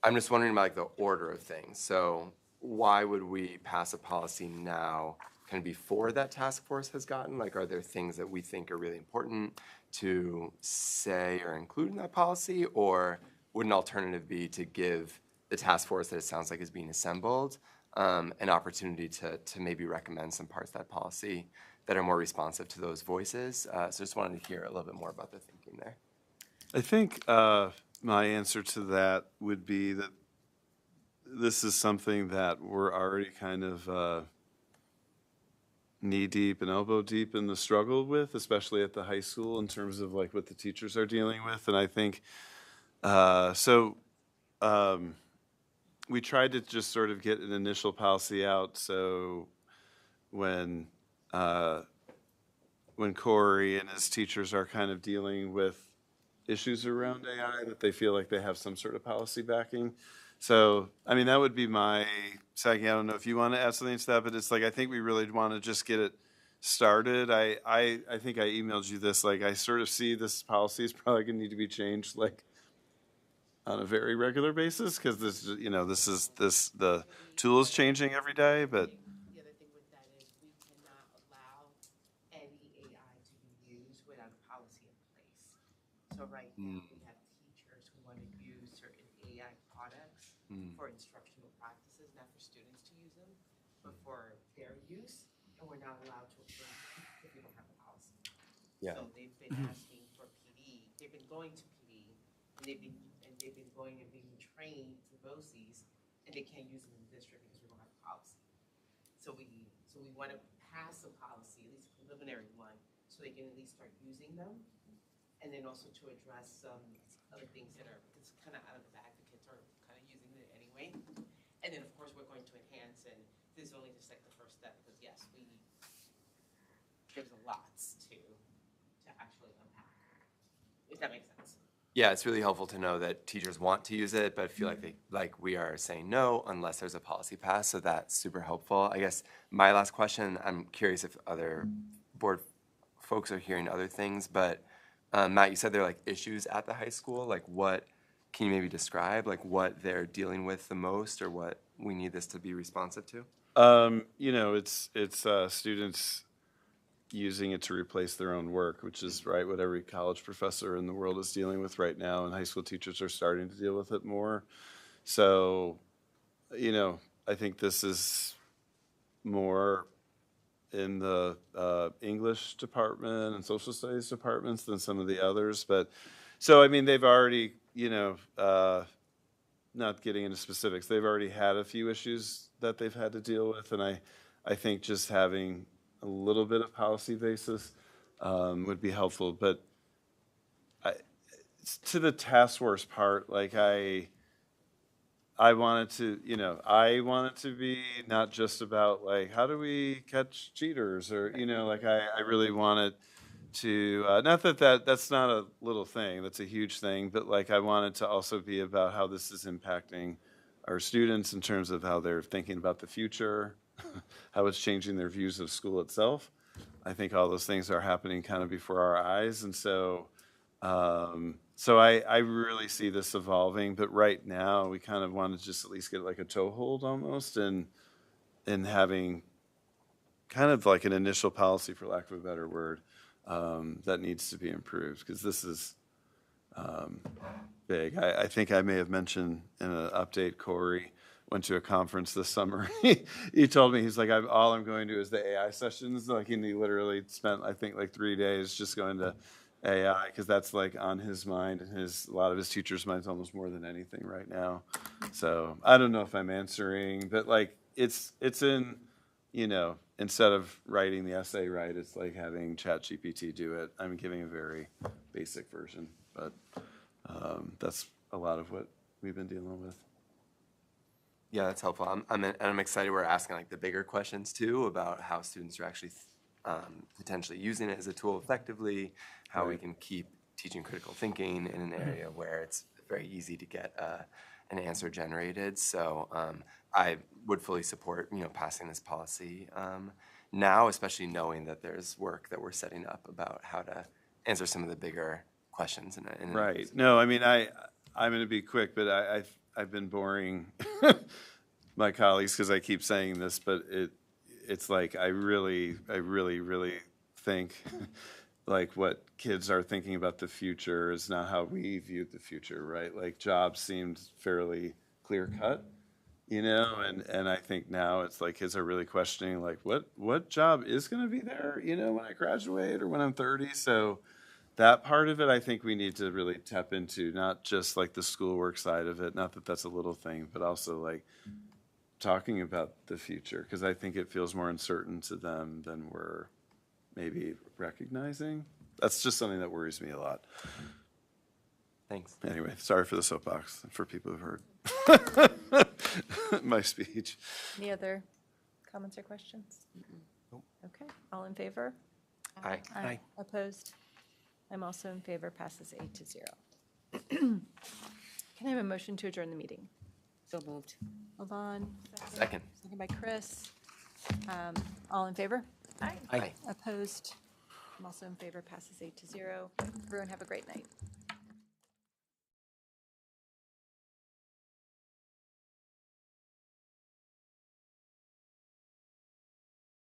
I'm just wondering about like the order of things. So why would we pass a policy now, kind of before that task force has gotten? Like, are there things that we think are really important to say or include in that policy? Or would an alternative be to give the task force that it sounds like is being assembled an opportunity to maybe recommend some parts of that policy that are more responsive to those voices? So just wanted to hear a little bit more about the thinking there. I think my answer to that would be that this is something that we're already kind of knee deep and elbow deep in the struggle with, especially at the high school in terms of like what the teachers are dealing with. And I think we tried to just sort of get an initial policy out. So when Corey and his teachers are kind of dealing with issues around AI, that they feel like they have some sort of policy backing. So, I mean, that would be my second. I don't know if you want to add something to that, but it's like I think we really want to just get it started. I think I emailed you this. Like, I sort of see this policy is probably going to need to be changed, like, on a very regular basis, because this, you know, the tool is changing every day. But The other thing with that is we cannot allow any AI to be used without a policy in place. So right now, we have teachers who want to use certain AI products for instructional practices, not for students to use them, but for their use, and we're not allowed to approve if we don't have a policy. Yeah. So they've been asking for PD, they've been going to PD, and they've been going and being trained to BOCES, and they can't use them in the district because we don't have a policy. So we want to pass a policy, at least a preliminary one, so they can at least start using them. And then also to address some other things that are, it's kind of out of the bag, the kids are kind of using it anyway. And then of course we're going to enhance, and this is only just like the first step, because yes, there's a lot to actually unpack, if that makes sense. Yeah, it's really helpful to know that teachers want to use it, but feel like we are saying no unless there's a policy pass. So that's super helpful. I guess my last question, I'm curious if other board folks are hearing other things, but Matt, you said there are like issues at the high school. Like what, can you maybe describe like what they're dealing with the most, or what we need this to be responsive to? You know, it's students using it to replace their own work, which is right what every college professor in the world is dealing with right now, and high school teachers are starting to deal with it more. So, you know, I think this is more in the English department and social studies departments than some of the others. But so, I mean, they've already, you know, not getting into specifics, they've already had a few issues that they've had to deal with. And I think just having a little bit of policy basis would be helpful. But to the task force part, like I wanted to, you know, I want it to be not just about like, how do we catch cheaters, or, you know, like I really wanted to, not that's not a little thing, that's a huge thing, but like I wanted to also be about how this is impacting our students in terms of how they're thinking about the future, how it's changing their views of school itself. I think all those things are happening kind of before our eyes. And so, I really see this evolving, but right now we kind of want to just at least get like a toehold almost, and having kind of like an initial policy, for lack of a better word, that needs to be improved, because this is big. I think I may have mentioned in an update, Corey went to a conference this summer. He told me, he's like, all I'm going to is the AI sessions. Like, and he literally spent, I think, like 3 days just going to AI, because that's like on his mind, and a lot of his teachers' minds almost more than anything right now. So I don't know if I'm answering, but like it's in, you know, instead of writing the essay right, it's like having ChatGPT do it. I'm giving a very basic version, but That's a lot of what we've been dealing with. Yeah, that's helpful. I'm excited we're asking like the bigger questions too about how students are actually potentially using it as a tool effectively, how we can keep teaching critical thinking in an area where it's very easy to get an answer generated. So I would fully support, passing this policy now, especially knowing that there's work that we're setting up about how to answer some of the bigger questions. Right. No, I mean, I'm going to be quick, but I've been boring my colleagues because I keep saying this, but it's like I really think like what kids are thinking about the future is not how we viewed the future, right? Like jobs seemed fairly clear cut, and I think now it's like kids are really questioning like what job is going to be there, when I graduate or when I'm 30. So that part of it, I think we need to really tap into, not just like the schoolwork side of it, not that that's a little thing, but also like talking about the future, because I think it feels more uncertain to them than we're maybe recognizing. That's just something that worries me a lot. Thanks. Anyway, sorry for the soapbox for people who've heard my speech. Any other comments or questions? Okay, all in favor? Aye. Aye. Opposed? I'm also in favor, passes 8-0. Can I have a motion to adjourn the meeting? So moved. Yvonne? Second. Second by Chris. All in favor? Aye. Opposed? I'm also in favor, passes 8-0. Everyone have a great night.